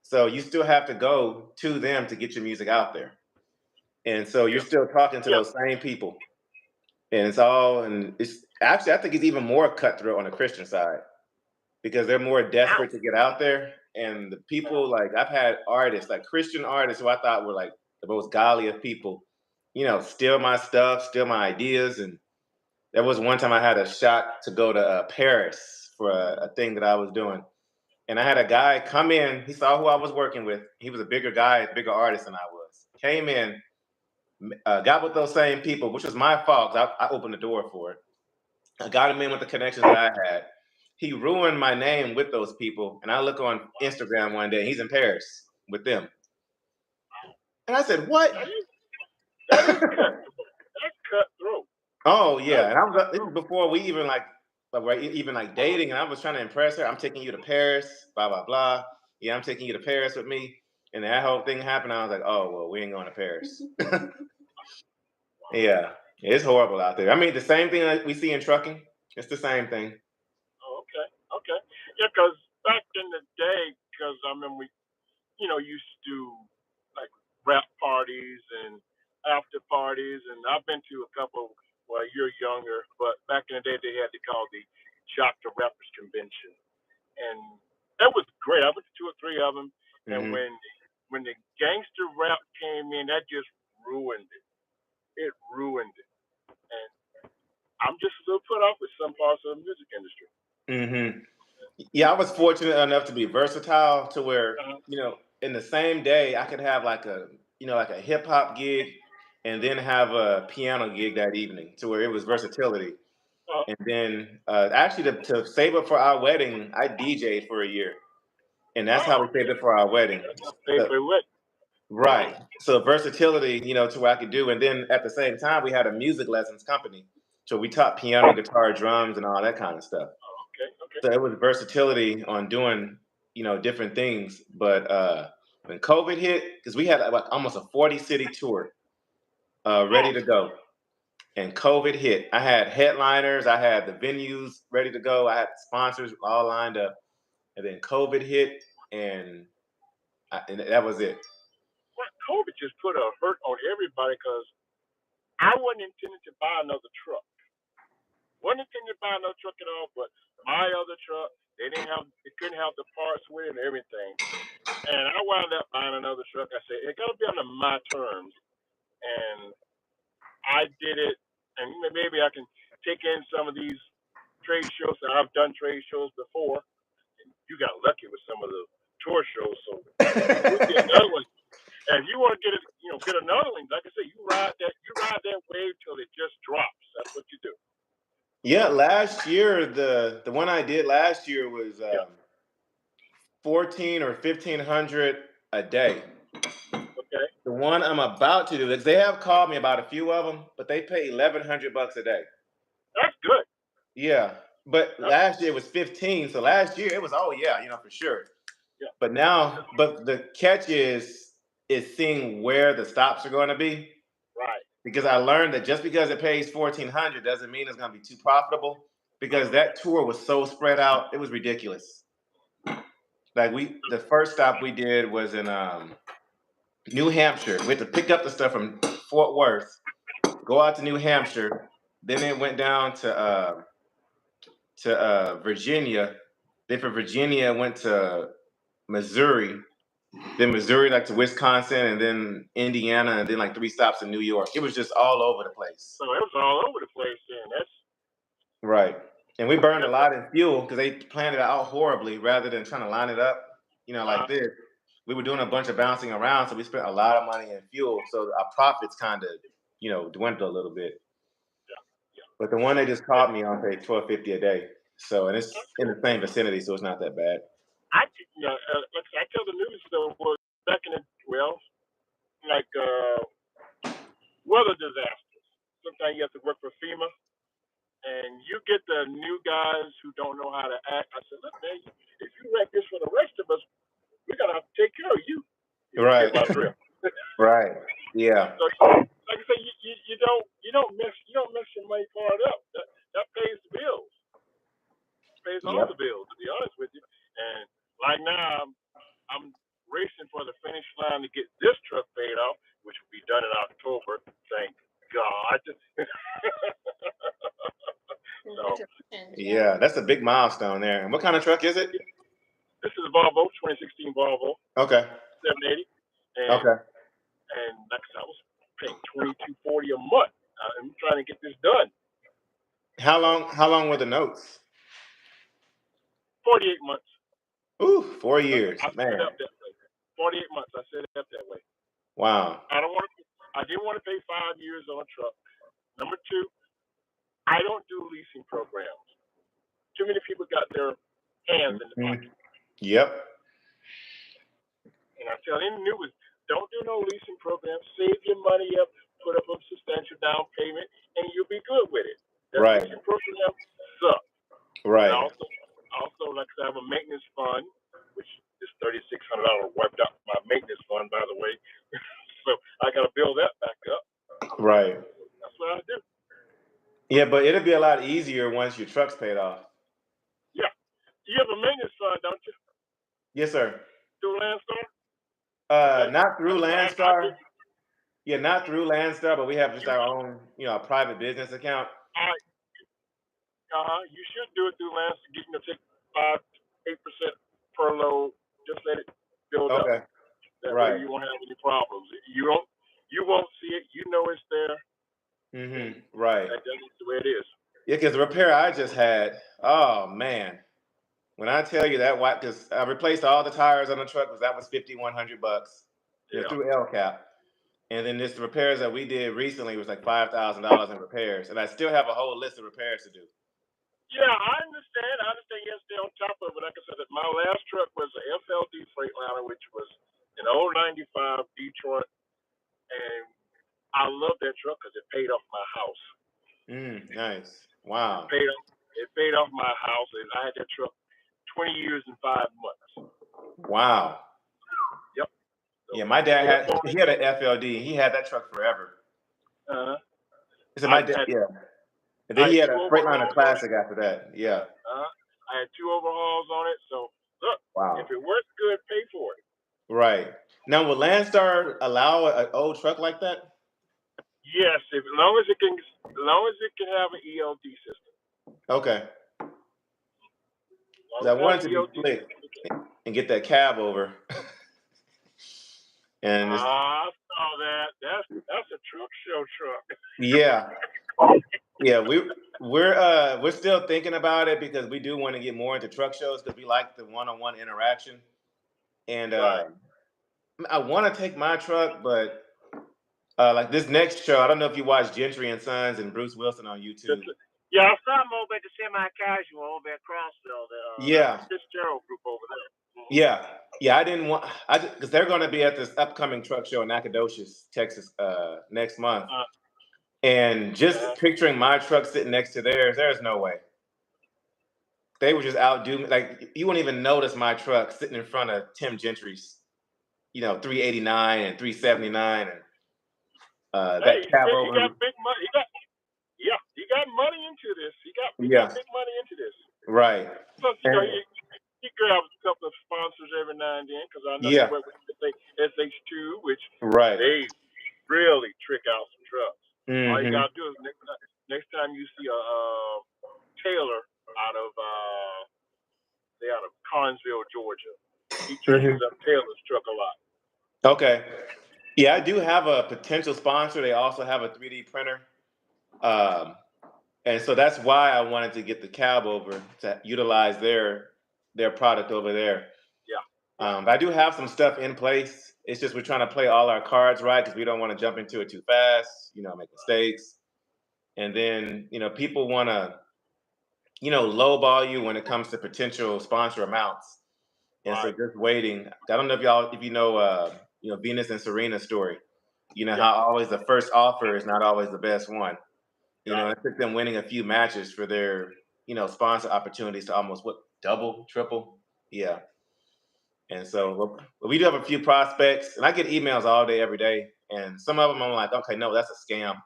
So you still have to go to them to get your music out there. And so you're Yeah, still talking to yeah. those same people. And it's actually, I think it's even more cutthroat on the Christian side because they're more Wow. desperate to get out there. And the people, like, I've had artists, like Christian artists who I thought were like the most godly of people, steal my stuff, steal my ideas. And there was one time I had a shot to go to Paris for a thing that I was doing. And I had a guy come in, he saw who I was working with. He was a bigger guy, a bigger artist than I was. Came in, got with those same people, which was my fault 'cause I opened the door for it. I got him in with the connections that I had. He ruined my name with those people. And I look on Instagram one day, he's in Paris with them. And I said, what? That is cutthroat. That's cutthroat. Oh, yeah. That's And this is cutthroat. before we even we're even like dating. And I was trying to impress her. I'm taking you to Paris, blah, blah, blah. Yeah, I'm taking you to Paris with me. And that whole thing happened. I was like, oh, well, we ain't going to Paris. Yeah, it's horrible out there. I mean, the same thing that we see in trucking. It's the same thing. Oh, okay, okay. Yeah, because back in the day, because I remember we, used to do like rap parties and after parties, and I've been to a couple. Well, you're younger, but back in the day, they had to call the Shock the Rappers Convention, and that was great. I went to two or three of them, and Hmm. when the gangster rap came in, that just ruined it. It ruined it, and I'm just a little put off with some parts of the music industry. Hmm. Yeah, I was fortunate enough to be versatile to where, Uh-huh. in the same day I could have like a hip hop gig and then have a piano gig that evening to where it was versatility. Uh, And then actually to save up for our wedding, I DJ'd for a year. And that's how oh, we saved okay. up for our wedding. That's my favorite So, what? right. So versatility, to where I could do. And then at the same time, we had a music lessons company. So we taught piano, guitar, drums, and all that kind of stuff. Okay, okay. So it was versatility on doing, different things. But when COVID hit, because we had like almost a 40-city tour Oh, ready to go. And COVID hit. I had headliners, I had the venues ready to go, I had sponsors all lined up. And then COVID hit, and that was it. well, COVID just put a hurt on everybody because I wasn't intending to buy another truck. Wasn't intending to buy another truck at all, but my other truck, they couldn't have the parts with it and everything. And I wound up buying another truck. I said, it got to be under my terms. And I did it, and maybe I can take in some of these trade shows. I've done trade shows before. You got lucky with some of the tour shows, so we'll get another one. And if you want to get it, get another one. Like I said, you ride that wave till it just drops. That's what you do. Yeah, last year the one I did last year was Yeah. 14 or 1500 a day. Okay. The one I'm about to do, because they have called me about a few of them, but they pay $1,100 a day. That's good. Yeah, but That's, last year it was 15. So last year it was, oh yeah, for sure. yeah. But the catch is seeing where the stops are going to be, Right. because I learned that just because it pays 1,400 doesn't mean it's going to be too profitable. Because that tour was so spread out, it was ridiculous. Like the first stop we did was in New Hampshire. We had to pick up the stuff from Fort Worth, go out to New Hampshire, then it went down to Virginia. Then from Virginia went to Missouri. Then Missouri, like to Wisconsin, and then Indiana, and then like 3 stops in New York. It was just all over the place. So it was all over the place. Then Right. And we burned a that's lot in fuel because they planned it out horribly rather than trying to line it up, like this. We were doing a bunch of bouncing around, so we spent a lot of money in fuel. So our profits kind of, dwindled a little bit. yeah. But the one they just called me on paid $12.50 a day. So, and it's in the same vicinity, so it's not that bad. I tell the news though was back in the weather disasters. Sometimes you have to work for FEMA, and you get the new guys who don't know how to act. I said, look, man, if you wreck this for the rest of us, we're gonna have to take care of you. Right. Right. Yeah. So, like I say, you don't mess your money part up. That pays the bills. Pays all the bills, to be honest with you. And like now, I'm racing for the finish line to get this truck paid off, which will be done in October. Thank God. So, yeah, that's a big milestone there. And what kind of truck is it? This is a Volvo, 2016 Volvo. Okay. 780. And, okay. And like I said, I was paying $22.40 a month. I'm trying to get this done. How long were the notes? 48 months. Ooh, 4 years. I set it up that way. 48 months. I set it up that way. Wow. I didn't want to pay 5 years on a truck. Number two, I don't do leasing programs. Too many people got their hands in the pocket. Yep. And I tell any new ones, don't do no leasing programs. Save your money up, put up a substantial down payment, and you'll be good with it. That leasing program sucks. Right. And also, like I said, I have a maintenance fund, which is $3,600 wiped out my maintenance fund, by the way. So I got to build that back up. Right. That's what I do. Yeah, but it'll be a lot easier once your truck's paid off. Yeah. You have a maintenance fund, don't you? Yes, sir. Through Landstar? Not through Landstar. Yeah, not through Landstar, but we have just our own, private business account. You should do it through Landstar. You can take 5-8% per load. Just let it build up. That way you won't have any problems. You won't see it. You know it's there. Right. That's the way it is. Yeah, because the repair I just had, oh man, when I tell you that, because I replaced all the tires on the truck, because that was $5,100 through LCAP, and then the repairs that we did recently was like $5,000 in repairs, and I still have a whole list of repairs to do. Yeah, I understand. You have to stay on top of it. Like I said, my last truck was an FLD Freightliner, which was an old 95 Detroit, and I love that truck because it paid off my house. Nice. Wow. It paid off my house, and I had that truck 20 years and 5 months. Wow. Yep. So, yeah, my dad had an FLD. He had that truck forever. So my dad, and then he had a Freightliner Classic after that. Yeah. I had 2 overhauls on it. So look, if it works good, pay for it. Right. Now, will Landstar allow an old truck like that? Yes, as long as it can have an ELD system. Okay. I wanted to be slick and get that cab over. And I saw that. That's a truck show truck. Yeah. Yeah, we're still thinking about it because we do want to get more into truck shows because we like the one-on-one interaction. And I want to take my truck, but like this next show, I don't know if you watch Gentry and Sons and Bruce Wilson on YouTube. Yeah, I saw him over at the semi-casual over at Crossville. The Fitzgerald group over there. Yeah. I didn't want because they're going to be at this upcoming truck show in Nacogdoches, Texas, next month. And just picturing my truck sitting next to theirs, there's no way. They would just outdo me. Like you wouldn't even notice my truck sitting in front of Tim Gentry's, 389 and 379 and that cab over. He got big money. He got money into this. He got big money into this. Right. Plus, he grabs a couple of sponsors every now and then because I know they work with SH2, which they really trick out some trucks. All you gotta do is next time you see a Taylor out of Collinsville, Georgia, he trims up Taylor's truck a lot. Okay. Yeah, I do have a potential sponsor. They also have a 3D printer. And so that's why I wanted to get the cab over to utilize their product over there. Yeah. But I do have some stuff in place. It's just we're trying to play all our cards right because we don't want to jump into it too fast, make mistakes. And then, people want to, lowball you when it comes to potential sponsor amounts. And so Right. just waiting. I don't know if you know, Venus and Serena's story. Yeah. How always the first offer is not always the best one. Got It took them winning a few matches for their, sponsor opportunities to almost double, triple. Yeah. And so we do have a few prospects, and I get emails all day, every day. And some of them I'm like, okay, no, that's a scam.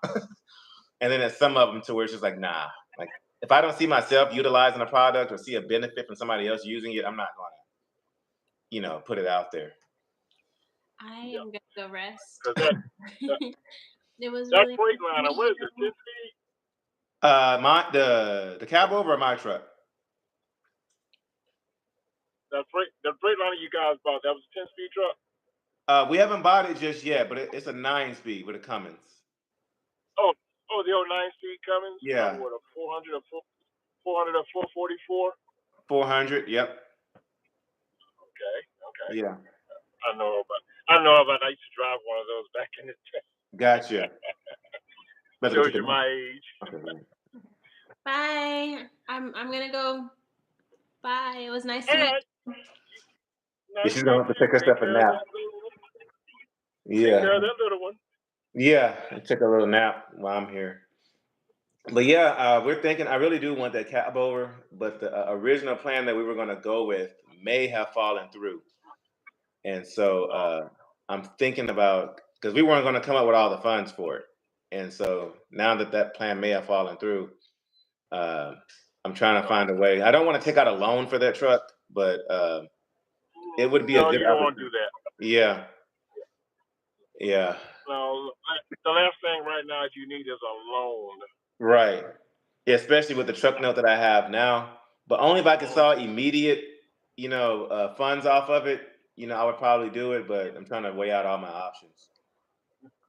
And then there's some of them to where it's just like, nah. Like if I don't see myself utilizing a product or see a benefit from somebody else using it, I'm not gonna, put it out there. I Yeah. am gonna go rest. Because that It was that really Freightliner, what is it? 10 speed? The cab over or my truck? The Freightliner you guys bought, that was a 10-speed truck. We haven't bought it just yet, but it's a 9-speed with a Cummins. Oh, the old 9-speed Cummins. Yeah. What, a 400 or 444? 400. Yep. Okay. Yeah. I know about. I used to drive one of those back in the day. Gotcha. Shows you my age. Okay. Bye. I'm gonna go. Bye. It was nice to All meet right. you. Yeah, she's gonna have to take herself a nap. Take care Yeah. of that little one. Yeah. I took a little nap while I'm here. But yeah, we're thinking. I really do want that cab over, but the original plan that we were going to go with may have fallen through, and so I'm thinking about, because we weren't going to come up with all the funds for it, and so now that plan may have fallen through, I'm trying to find a way. I don't want to take out a loan for that truck, but it would be a No, good you don't want to opportunity. do that. Yeah. Yeah. No, the last thing right now that you need is a loan. Right. Yeah, especially with the truck note that I have now. But only if I could saw immediate, funds off of it, I would probably do it. But I'm trying to weigh out all my options.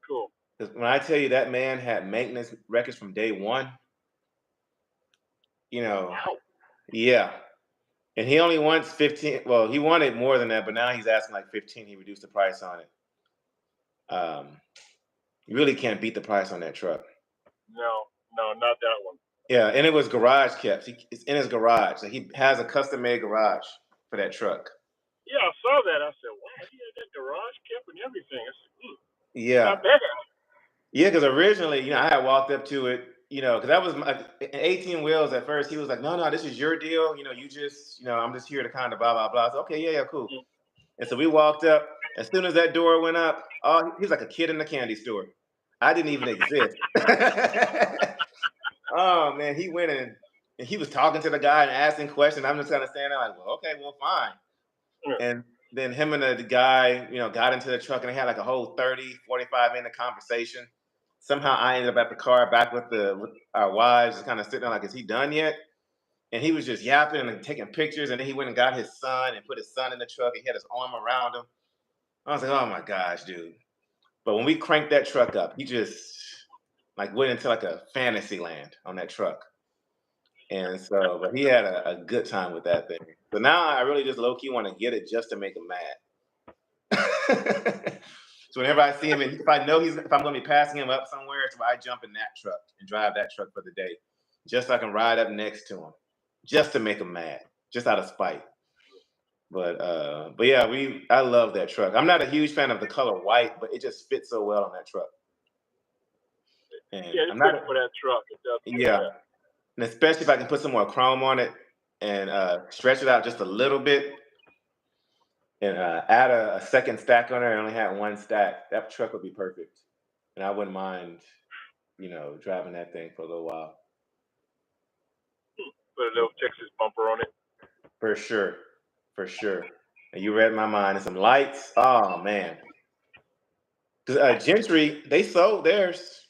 Cool. Because when I tell you that man had maintenance records from day one, Wow. yeah. And he only wants 15. Well, he wanted more than that, but now he's asking like 15. He reduced the price on it. You really can't beat the price on that truck. No, not that one. Yeah, and it was garage kept. It's in his garage. Like he has a custom made garage for that truck. Yeah, I saw that. I said, wow, he had that garage kept and everything. I said, Yeah. not bad. Yeah, because originally, I had walked up to it, because that was my 18 wheels at first. He was like, no, this is your deal. You just, I'm just here to kind of blah, blah, blah. I said, okay, yeah, cool. Mm. And so we walked up. As soon as that door went up, he was like a kid in the candy store. I didn't even exist. Oh, man, he went in and he was talking to the guy and asking questions. I'm just kind of standing there like, well, okay, well, fine. Yeah. And then him and the guy, got into the truck and they had like a whole 30, 45-minute conversation. Somehow I ended up at the car back with our wives, just kind of sitting there like, is he done yet? And he was just yapping and taking pictures. And then he went and got his son and put his son in the truck and he had his arm around him. I was like, oh my gosh, dude. But when we cranked that truck up, he just like went into like a fantasy land on that truck. And so, but he had a good time with that thing. So now I really just low-key want to get it just to make him mad. So whenever I see him, and if I know if I'm going to be passing him up somewhere, so I jump in that truck and drive that truck for the day, just so I can ride up next to him, just to make him mad, just out of spite. But yeah, I love that truck. I'm not a huge fan of the color white, but it just fits so well on that truck. And Yeah, it's good for that truck. It does. Yeah. And especially if I can put some more chrome on it and stretch it out just a little bit and add a second stack on there. I only had one stack. That truck would be perfect. And I wouldn't mind, driving that thing for a little while. Put a little Texas bumper on it. For sure. And you read my mind. And some lights. Oh, man. Because Gentry, they sold theirs.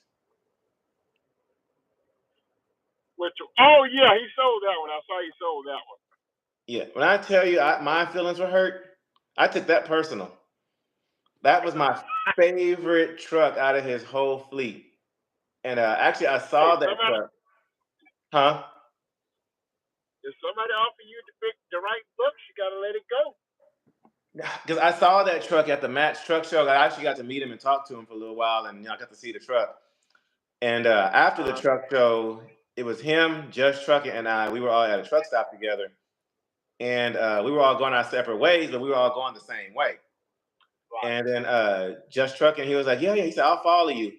Oh, yeah, he sold that one. I saw he sold that one. Yeah, when I tell you my feelings were hurt, I took that personal. That was my favorite truck out of his whole fleet. And actually, I saw that truck. Huh? If somebody offer you the right bucks, you got to let it go. Because I saw that truck at the Match Truck Show. I actually got to meet him and talk to him for a little while, and I got to see the truck. And after the truck show, it was him, Just Trucking, and I. We were all at a truck stop together, and we were all going our separate ways, but we were all going the same way. Right. And then Just Trucking, he was like, yeah. He said, I'll follow you.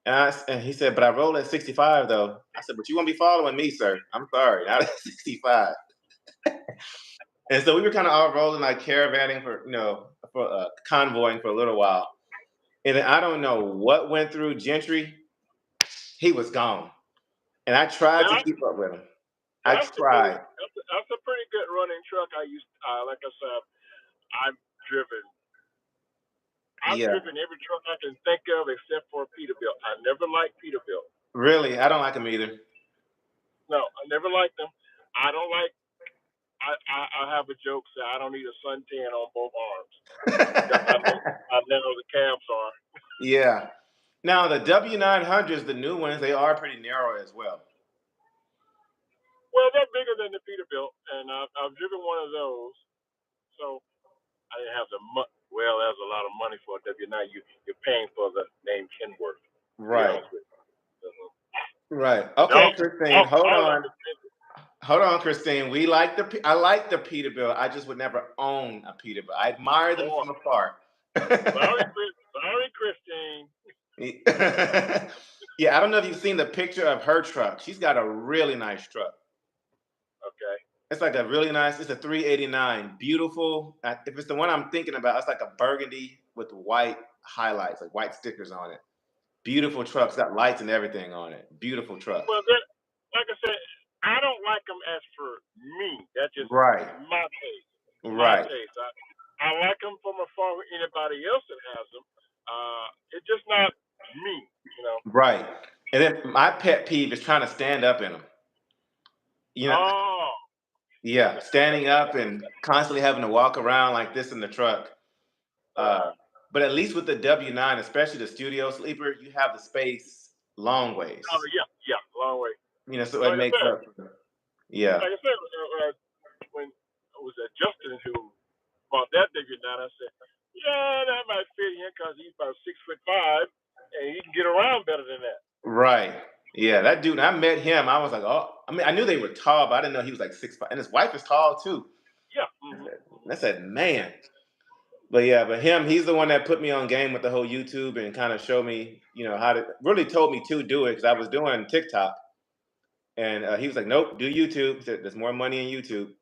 And he said, but I roll at 65 though. I said, but you won't be following me, sir. I'm sorry, not at 65. And so we were kind of all rolling, like caravanning for convoying for a little while. And then I don't know what went through Gentry. He was gone. And I tried to keep up with him. I tried. That's a pretty good running truck. I used, like I said, I've driven every truck I can think of except for Peterbilt. I never liked Peterbilt. Really? I don't like them either. No, I never liked them. I don't like. I have a joke that I don't need a suntan on both arms. I know the cabs are. Yeah. Now the W900s, the new ones, they are pretty narrow as well. Well, they're bigger than the Peterbilt, and I've driven one of those. So I didn't have the well, there's a lot of money for a W9. You're paying for the name Kenworth. Right. Right. Okay, Christine, hold on. Hold on, Christine. I like the Peterbilt. I just would never own a Peterbilt. I admire them from afar. Sorry, Christine. Yeah, I don't know if you've seen the picture of her truck. She's got a really nice truck. Okay. It's like a really nice, it's a 389. Beautiful. If it's the one I'm thinking about, it's like a burgundy with white highlights, like white stickers on it. Beautiful truck. It's got lights and everything on it. Beautiful truck. Well, like I said, I don't like them as for me. That's just my taste. Right. I like them from afar with anybody else that has them. It's just not me, Right. And then my pet peeve is trying to stand up in them. Yeah, standing up and constantly having to walk around like this in the truck. But at least with the W9, especially the studio sleeper, you have the space long ways. Oh, yeah, long way. So it makes up. Yeah. Like I said, when it was Justin who bought that W9, I said, yeah, that might fit him because he's about 6'5", and he can get around better than that. Right. Yeah, that dude, I met him. I was like, oh, I knew they were tall, but I didn't know he was like 6'5", and his wife is tall too. Yeah. I said, man. But he's the one that put me on game with the whole YouTube and kind of showed me, how to, really told me to do it because I was doing TikTok. And he was like, nope, do YouTube. He said, there's more money in YouTube.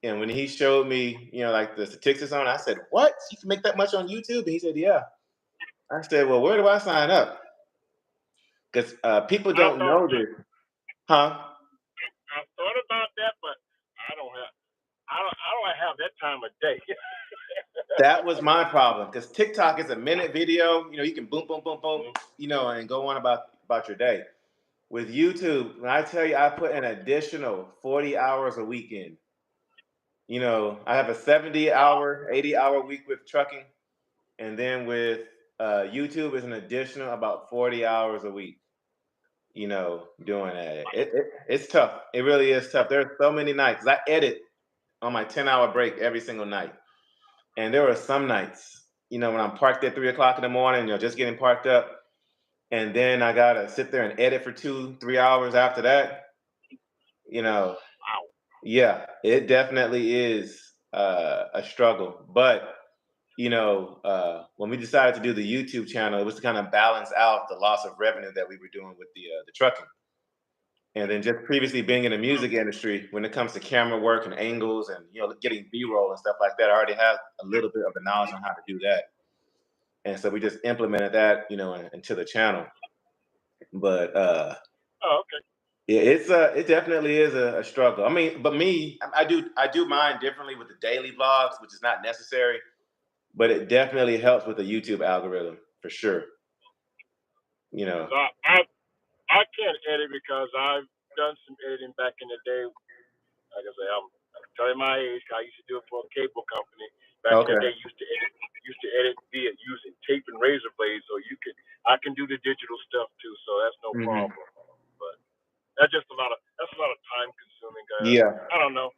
And when he showed me, like the statistics on it, I said, what? You can make that much on YouTube? And he said, yeah. I said, well, where do I sign up? Because people don't know this. Huh? I thought about that, but I don't have that time of day. That was my problem because TikTok is a minute video. You can boom, boom, boom, boom, and go on about your day. With YouTube, when I tell you I put an additional 40 hours a week in, I have a 70-hour, 80-hour week with trucking. And then with YouTube is an additional about 40 hours a week, doing that. It's tough. It really is tough. There's so many nights. I edit on my 10-hour break every single night. And there were some nights, when I'm parked at 3 o'clock in the morning, just getting parked up. And then I got to sit there and edit for 2-3 hours after that. Yeah, it definitely is a struggle. But, when we decided to do the YouTube channel, it was to kind of balance out the loss of revenue that we were doing with the trucking. And then just previously being in the music industry, when it comes to camera work and angles and, getting B-roll and stuff like that, I already have a little bit of the knowledge on how to do that. And so we just implemented that, into the channel. But okay. Yeah, it definitely is a struggle. I mean, but me, I do mine differently with the daily vlogs, which is not necessary, but it definitely helps with the YouTube algorithm for sure. I can't edit because I've done some editing back in the day. Like I say, I'm telling my age. I used to do it for a cable company. Back in the day, used to edit via using tape and razor blades, so I can do the digital stuff too. So that's no problem. But that's a lot of time consuming, guys. Yeah. I don't know.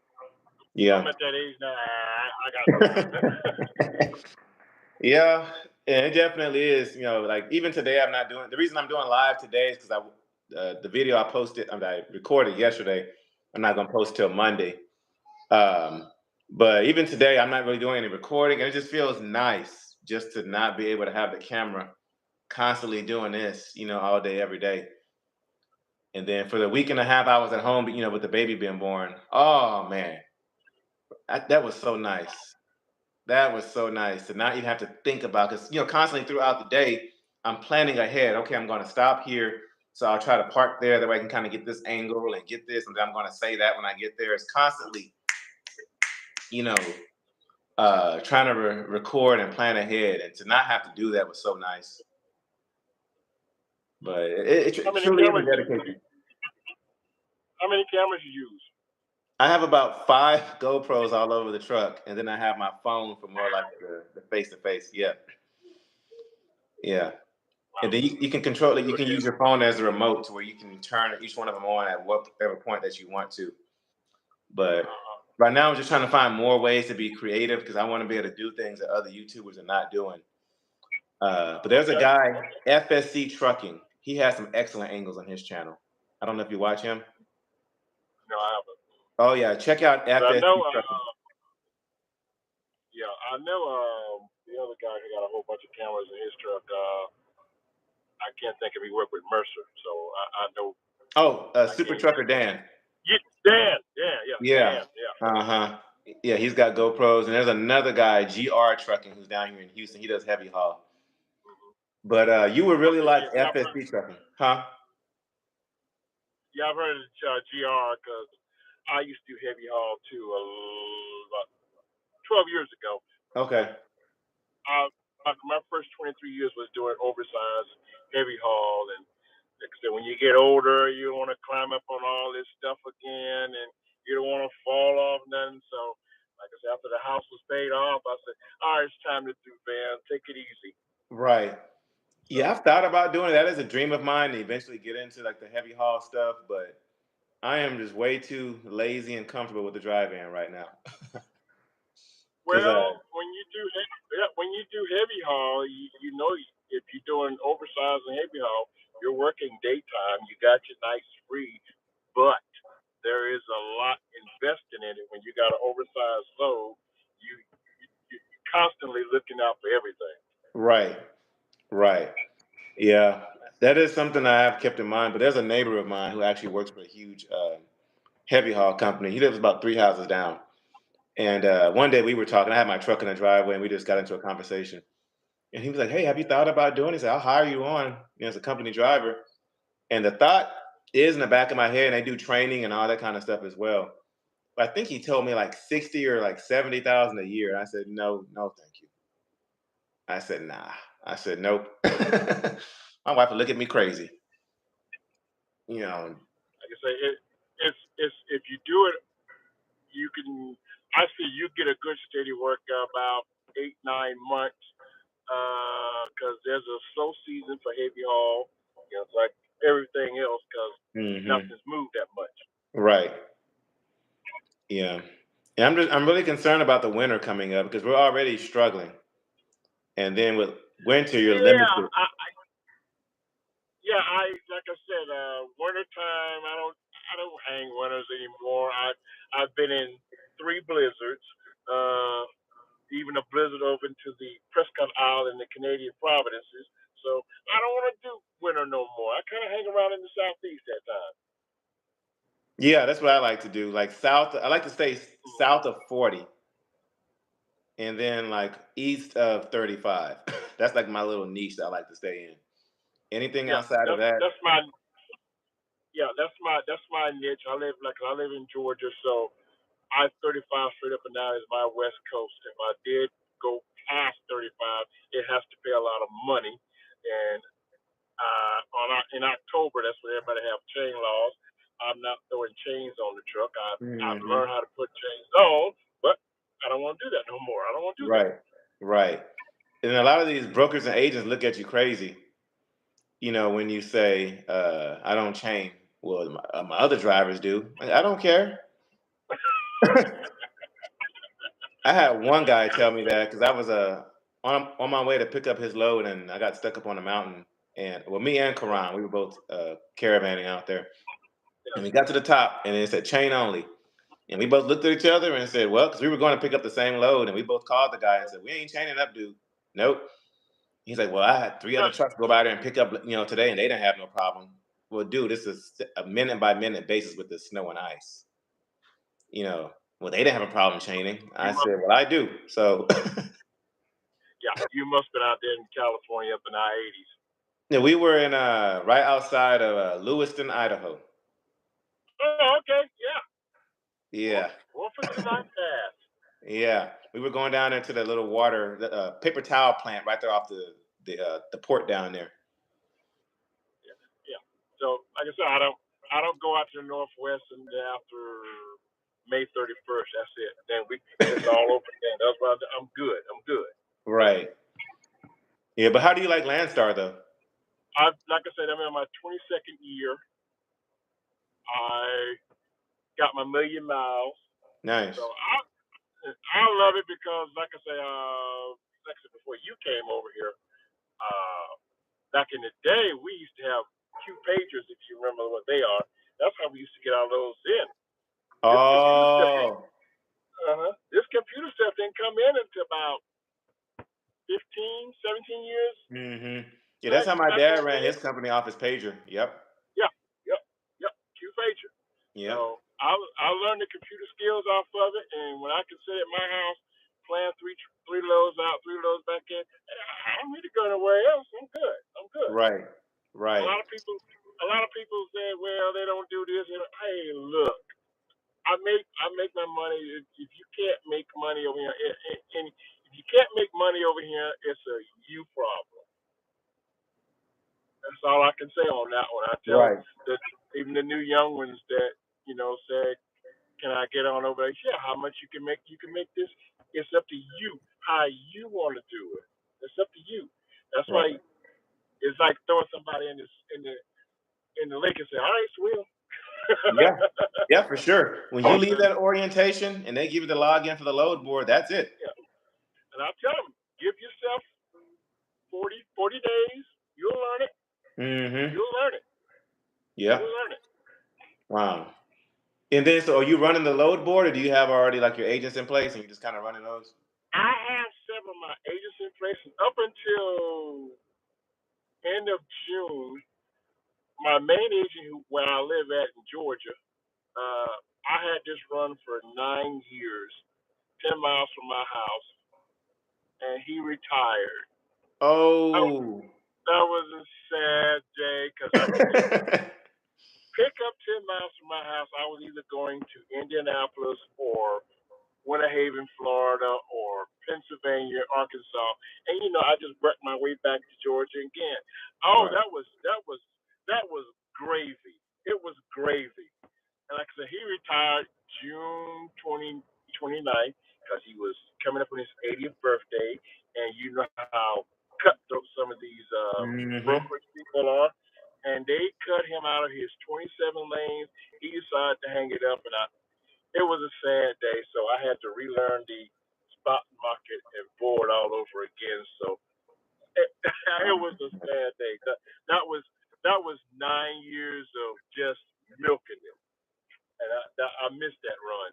Yeah. I'm at that age now. I got. Yeah, And it definitely is, like even today, I'm not doing. The reason I'm doing live today is because the video I recorded yesterday, I'm not gonna post till Monday. But even today, I'm not really doing any recording, and it just feels nice just to not be able to have the camera constantly doing this, all day, every day. And then for the week and a half I was at home, with the baby being born, oh man, that was so nice. That was so nice to not even have to think about, because constantly throughout the day I'm planning ahead. Okay, I'm going to stop here, so I'll try to park there. That way I can kind of get this angle and get this, and then I'm going to say that when I get there. It's constantly, trying to record and plan ahead, and to not have to do that was so nice. But it How many truly is a cameras? dedication. How many cameras you use? I have about 5 GoPros all over the truck, and then I have my phone for more like the face to face. Yeah, yeah. And then you can control it. You can use your phone as a remote to where you can turn each one of them on at whatever point that you want to. But right now, I'm just trying to find more ways to be creative, because I want to be able to do things that other YouTubers are not doing. But there's a guy, FSC Trucking. He has some excellent angles on his channel. I don't know if you watch him. No, I haven't. Oh yeah, check out But I FSC know, Trucking. yeah, I know the other guy who got a whole bunch of cameras in his truck. I can't think if he worked with Mercer, so I know. Oh, Super Trucker Dan. Yeah, Dan. Yeah. Dan, yeah. Uh-huh. Yeah, he's got GoPros. And there's another guy, GR Trucking, who's down here in Houston. He does heavy haul. But you would really like FSC Trucking. Huh? Yeah, I've heard of GR, because I used to do heavy haul too about 12 years ago. Okay. My first 23 years was doing oversized heavy haul, and like I said, when you get older, you don't want to climb up on all this stuff again, and you don't want to fall off nothing. So, like I said, after the house was paid off, I said, all right, it's time to do van. Take it easy. Right. Yeah, I've thought about doing it. That is a dream of mine to eventually get into like the heavy haul stuff, but I am just way too lazy and comfortable with the dry van right now. Well, when you do heavy haul, you know if you're doing oversized and heavy haul, you're working daytime. You got your nights free, but there is a lot invested in it. When you got an oversized load, you're constantly looking out for everything. Right. Yeah, that is something I have kept in mind. But there's a neighbor of mine who actually works for a huge heavy haul company. He lives about 3 houses down. And one day we were talking. I had my truck in the driveway, and we just got into a conversation. And he was like, "Hey, have you thought about doing this? I'll hire you on, as a company driver." And the thought is in the back of my head, and they do training and all that kind of stuff as well. But I think he told me like 60 or like 70,000 a year. And I said, no, thank you. I said, nah. I said, nope. My wife would look at me crazy. Like I say, it's if you do it, you can. I see you get a good steady work about 8-9 months, because there's a slow season for heavy haul. It's like everything else, because nothing's moved that much. Right. Yeah. And I'm really concerned about the winter coming up, because we're already struggling. And then with winter, you're limited. Like I said, wintertime, I don't hang winters anymore. I've been in 3 blizzards, even a blizzard over into the Prescott Isle in the Canadian Providences. So I don't want to do winter no more. I kind of hang around in the Southeast that time. Yeah, that's what I like to do. Like I like to stay south of 40. And then like east of 35. That's like my little niche that I like to stay in. Anything outside of that? That's my niche. I live in Georgia, so I-35 straight up and down is my west coast. If I did go past 35, it has to pay a lot of money. And in October, that's when everybody have chain laws. I'm not throwing chains on the truck. I've learned how to put chains on, but I don't want to do that no more. I don't want to do that. Right. And a lot of these brokers and agents look at you crazy, when you say, I don't chain. Well, my other drivers do. I don't care. I had one guy tell me that, because I was on on my way to pick up his load, and I got stuck up on a mountain. And well, me and Karan, we were both caravanning out there. And we got to the top, and it said chain only. And we both looked at each other and said, well, because we were going to pick up the same load, and we both called the guy and said, we ain't chaining up, dude. Nope. He's like, well, I had 3 other trucks go by there and pick up, today, and they didn't have no problem. Well, dude, this is a minute by minute basis with the snow and ice. Well, they didn't have a problem chaining. I said, well, I do. So. Yeah, you must have been out there in California up in the I-80s. Yeah, we were in right outside of Lewiston, Idaho. Oh, okay, yeah. Yeah. Well, for tonight, fast. Yeah, we were going down into the little paper towel plant right there off the port down there. Yeah. So, like I said, I don't go out to the Northwest and after May 31st. That's it. Then it's all over again. That's why I'm good. Right. Yeah, but how do you like Landstar though? Like I said, I'm in my 22nd year. I got my 1,000,000 miles. Nice. So I love it because, like I said before you came over here, back in the day, we used to have Q pagers, if you remember what they are. That's how we used to get our loads in. This computer stuff didn't come in until about 15, 17 years. Mm-hmm. Yeah, that's how my dad ran his company off his pager. Yep. Q pager. Yeah. So I learned the computer skills off of it, and when I could sit at my house, plan three loads out, 3 loads back in, I don't need to go nowhere else. I'm good. Right. A lot of people say, well, they don't do this. Hey, look, I make my money. If you can't make money over here, and if you can't make money over here, it's a you problem. That's all I can say on that one. I tell even the new young ones that said, can I get on over there? Yeah, how much you can make this. It's up to you how you want to do it. It's up to you. That's why it's like throwing somebody in the lake and say, all right, swim. Yeah, for sure. When you leave that orientation and they give you the login for the load board, that's it. Yeah. And I tell them, give yourself 40 days. You'll learn it. Mm-hmm. You'll learn it. Yeah. You'll learn it. Wow. And then, so are you running the load board, or do you have already like your agents in place and you're just kind of running those? I have several of my agents in place. Up until end of June, my main agent where I live at in Georgia, I had this run for 9 years, 10 miles from my house, and he retired. Oh. That was a sad day because I was pick up 10 miles from my house. I was either going to Indianapolis or Winter Haven, Florida, or Pennsylvania, Arkansas, and I just worked my way back to Georgia again. Oh, that was gravy. It was gravy. And like I said, he retired June 29th because he was coming up on his 80th birthday, and you know how cutthroat some of these brokerage people are. And they cut him out of his 27 lanes. He decided to hang it up, and it was a sad day. So I had to relearn the spot market and board all over again. So it was a sad day. That was 9 years of just milking it, and I missed that run.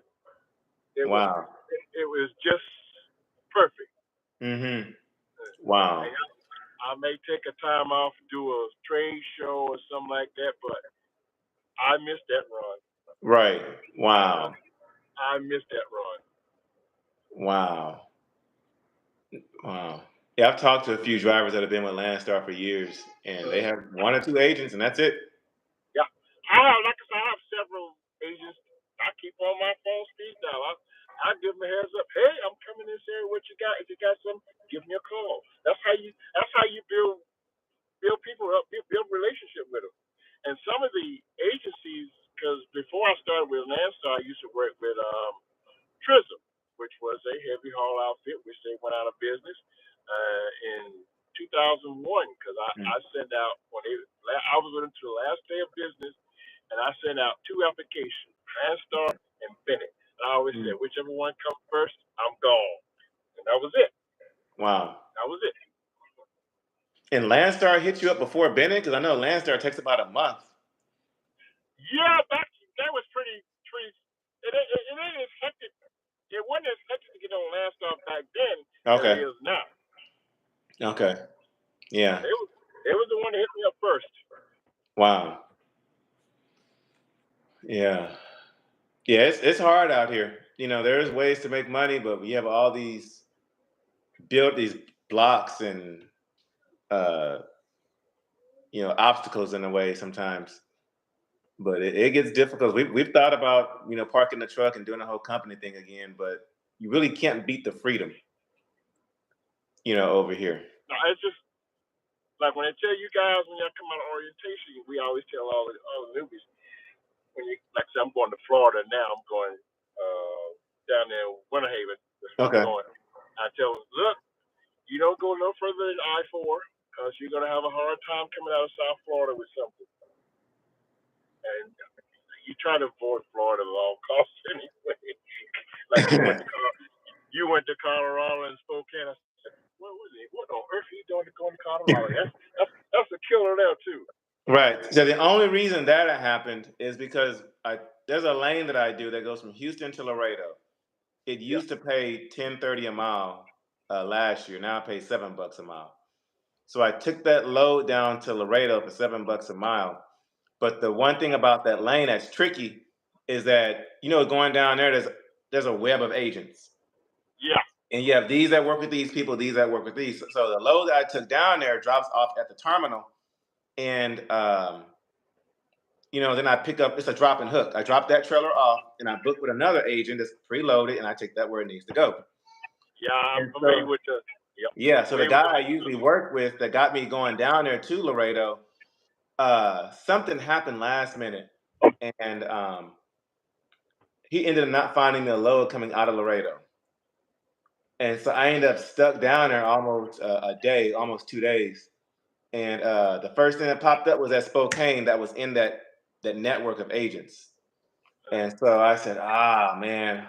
It was just perfect. Mm-hmm. Wow. I may take a time off, do a trade show or something like that, but I missed that run. Right. Wow. I missed that run. Wow. Yeah, I've talked to a few drivers that have been with Landstar for years, and they have 1 or 2 agents, and that's it. Yeah. I have several agents. I keep on my phone speed dial. I give them a heads up. Hey, I'm coming in this area. What you got? If you got something, give me a call. That's how you build people up, build relationship with them. And some of the agencies, because before I started with Landstar, I used to work with Trism, which was a heavy haul outfit, which they went out of business in 2001. Because I sent out I was with them to the last day of business, and I sent out 2 applications, Landstar and Bennett. And I always said, whichever one comes first, I'm gone. And that was it. Wow. That was it. And Landstar hit you up before Bennett? Because I know Landstar takes about a month. Yeah, that was pretty. It ain't as hectic. It wasn't as hectic to get on Landstar back then as Okay. it is now. Okay. Yeah. They was the one that hit me up first. Wow. Yeah. Yeah, it's hard out here. You know, there's ways to make money, but we have all these blocks and obstacles in the way sometimes. But it gets difficult. We've thought about, parking the truck and doing the whole company thing again, but you really can't beat the freedom, over here. No, it's just like when I tell you guys when y'all come out of orientation, we always tell all the newbies when you like say I'm going to Florida now. I'm going down there in Winter Haven. That's where Okay. I'm going. I tell them, look, you don't go no further than I-4 because you're gonna have a hard time coming out of South Florida with something. And you try to avoid Florida at all costs anyway. Like you went to Colorado and Spokane. I said, what was it? What on earth are you doing going to Colorado? That's a killer there too. Right. So the only reason that happened is because there's a lane that I do that goes from Houston to Laredo. It used to pay $10.30 a mile last year. Now I pay $7 a mile. So I took that load down to Laredo for $7 a mile. But the one thing about that lane that's tricky is that, going down there, there's a web of agents. Yeah. And you have these that work with these people, these that work with these. So the load that I took down there drops off at the terminal. And, then I pick up, it's a drop and hook. I drop that trailer off and I book with another agent that's preloaded and I take that where it needs to go. Yeah, I'm familiar with the. Yep. Yeah, so the guy I usually work with that got me going down there to Laredo, something happened last minute, and he ended up not finding the load coming out of Laredo, and so I ended up stuck down there almost a day, almost 2 days, and the first thing that popped up was at Spokane that was in that network of agents, and so I said, man,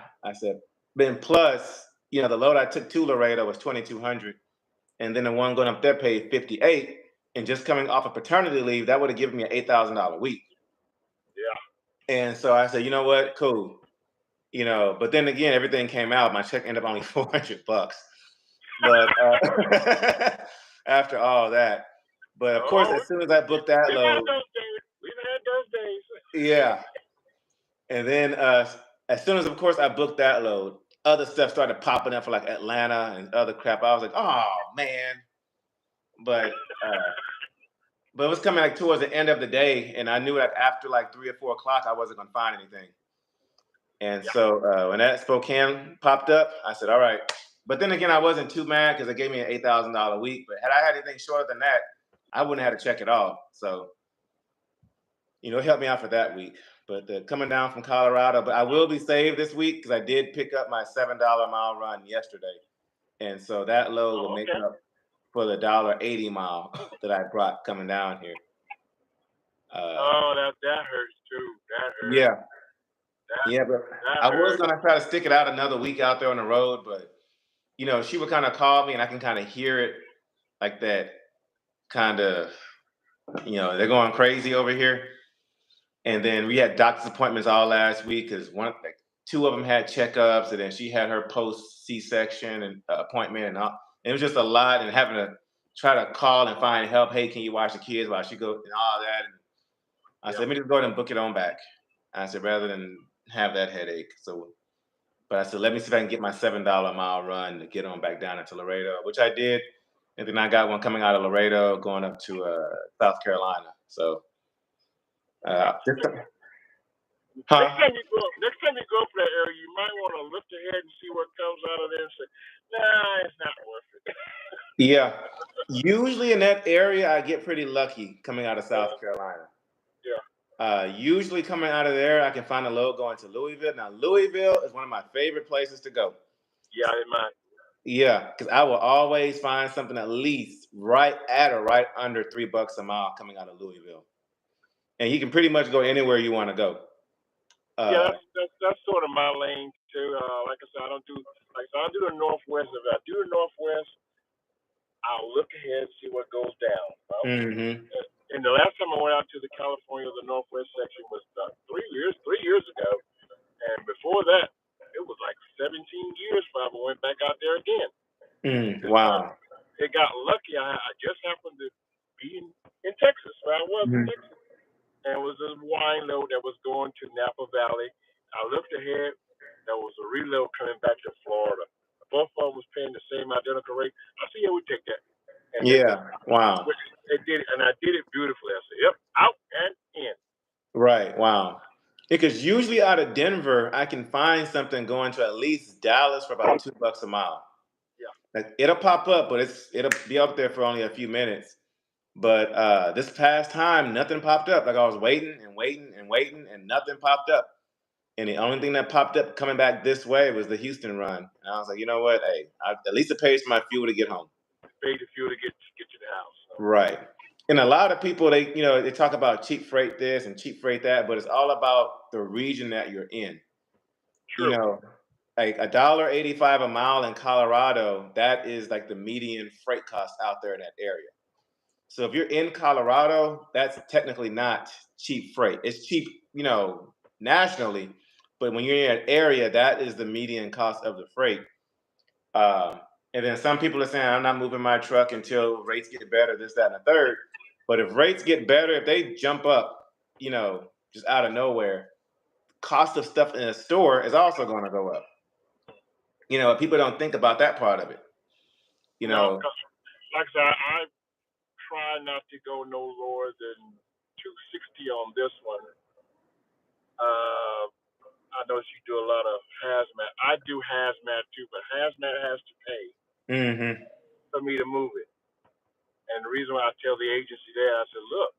then plus, the load I took to Laredo was 2,200. And then the one going up there paid 58, and just coming off of paternity leave, that would have given me an $8,000 week. Yeah. And so I said, you know what, cool. But then again, everything came out. My check ended up only $400. But after all that, but of course, as soon as I booked that load, we've had those days. Yeah. And then as soon as, of course, I booked that load, other stuff started popping up for like Atlanta and other crap. I was like, oh man. But it was coming like towards the end of the day, and I knew that after like 3 or 4 o'clock, I wasn't gonna find anything. And so when that Spokane popped up, I said, all right. But then again, I wasn't too mad because it gave me an $8,000 week. But had I had anything shorter than that, I wouldn't have had to check at all. So, it helped me out for that week. But coming down from Colorado, but I will be saved this week because I did pick up my $7 mile run yesterday. And so that load will make up for the $1.80 mile that I brought coming down here. That hurts too. That hurts. Yeah. But I was gonna try to stick it out another week out there on the road, but she would kind of call me and I can kind of hear it like that kind of, they're going crazy over here. And then we had doctor's appointments all last week because 2 of them had checkups, and then she had her post C-section and appointment and all. And it was just a lot, and having to try to call and find help. Hey, can you watch the kids while she goes and all that? And I said, let me just go ahead and book it on back. I said, rather than have that headache. But I said, let me see if I can get my $7 mile run to get on back down into Laredo, which I did. And then I got one coming out of Laredo going up to South Carolina. So. Next time you go up that area, you might want to lift your head and see what comes out of there and say, nah, it's not worth it. Yeah. Usually in that area, I get pretty lucky coming out of South Carolina. Yeah. Usually coming out of there, I can find a load going to Louisville. Now, Louisville is one of my favorite places to go. Yeah, it might. Yeah, because I will always find something at least right at or right under $3 a mile coming out of Louisville. And you can pretty much go anywhere you want to go. That's sort of my lane too. Like I said, I do the Northwest. If I do the Northwest, I'll look ahead and see what goes down. Well, Mm-hmm. and the last time I went out to the California, the Northwest section was 3 years ago. And before that, it was like 17 years before I went back out there again. Wow. It got lucky. I just happened to be in Texas, where I was in Texas. And it was a wine load that was going to Napa Valley. I looked ahead. There was a reload coming back to Florida. Both of them was paying the same identical rate. I said, yeah, we take that. And Yeah. Wow. It did, and I did it beautifully. I said, yep, out and in. Right. Wow. Because usually out of Denver, I can find something going to at least Dallas for about $2 a mile. Yeah. Like it'll pop up, but it'll be up there for only a few minutes. But this past time, nothing popped up. Like I was waiting and waiting and waiting, and nothing popped up. And the only thing that popped up coming back this way was the Houston run. And I was like, you know what? Hey, at least it pays for my fuel to get home. Paid the fuel to get to the house. So. Right. And a lot of people, they talk about cheap freight this and cheap freight that, but it's all about the region that you're in. True. Like $1.85 a mile in Colorado, that is like the median freight cost out there in that area. So if you're in Colorado, that's technically not cheap freight. It's cheap, nationally, but when you're in an area, that is the median cost of the freight. And then some people are saying, I'm not moving my truck until rates get better, this, that, and the third. But if rates get better, if they jump up, just out of nowhere, cost of stuff in a store is also going to go up. People don't think about that part of it. No, like I said, I try not to go no lower than $260 on this one. I notice you do a lot of hazmat. I do hazmat too, but hazmat has to pay for me to move it. And the reason why I tell the agency there, I said, look,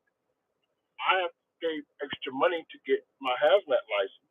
I have to pay extra money to get my hazmat license.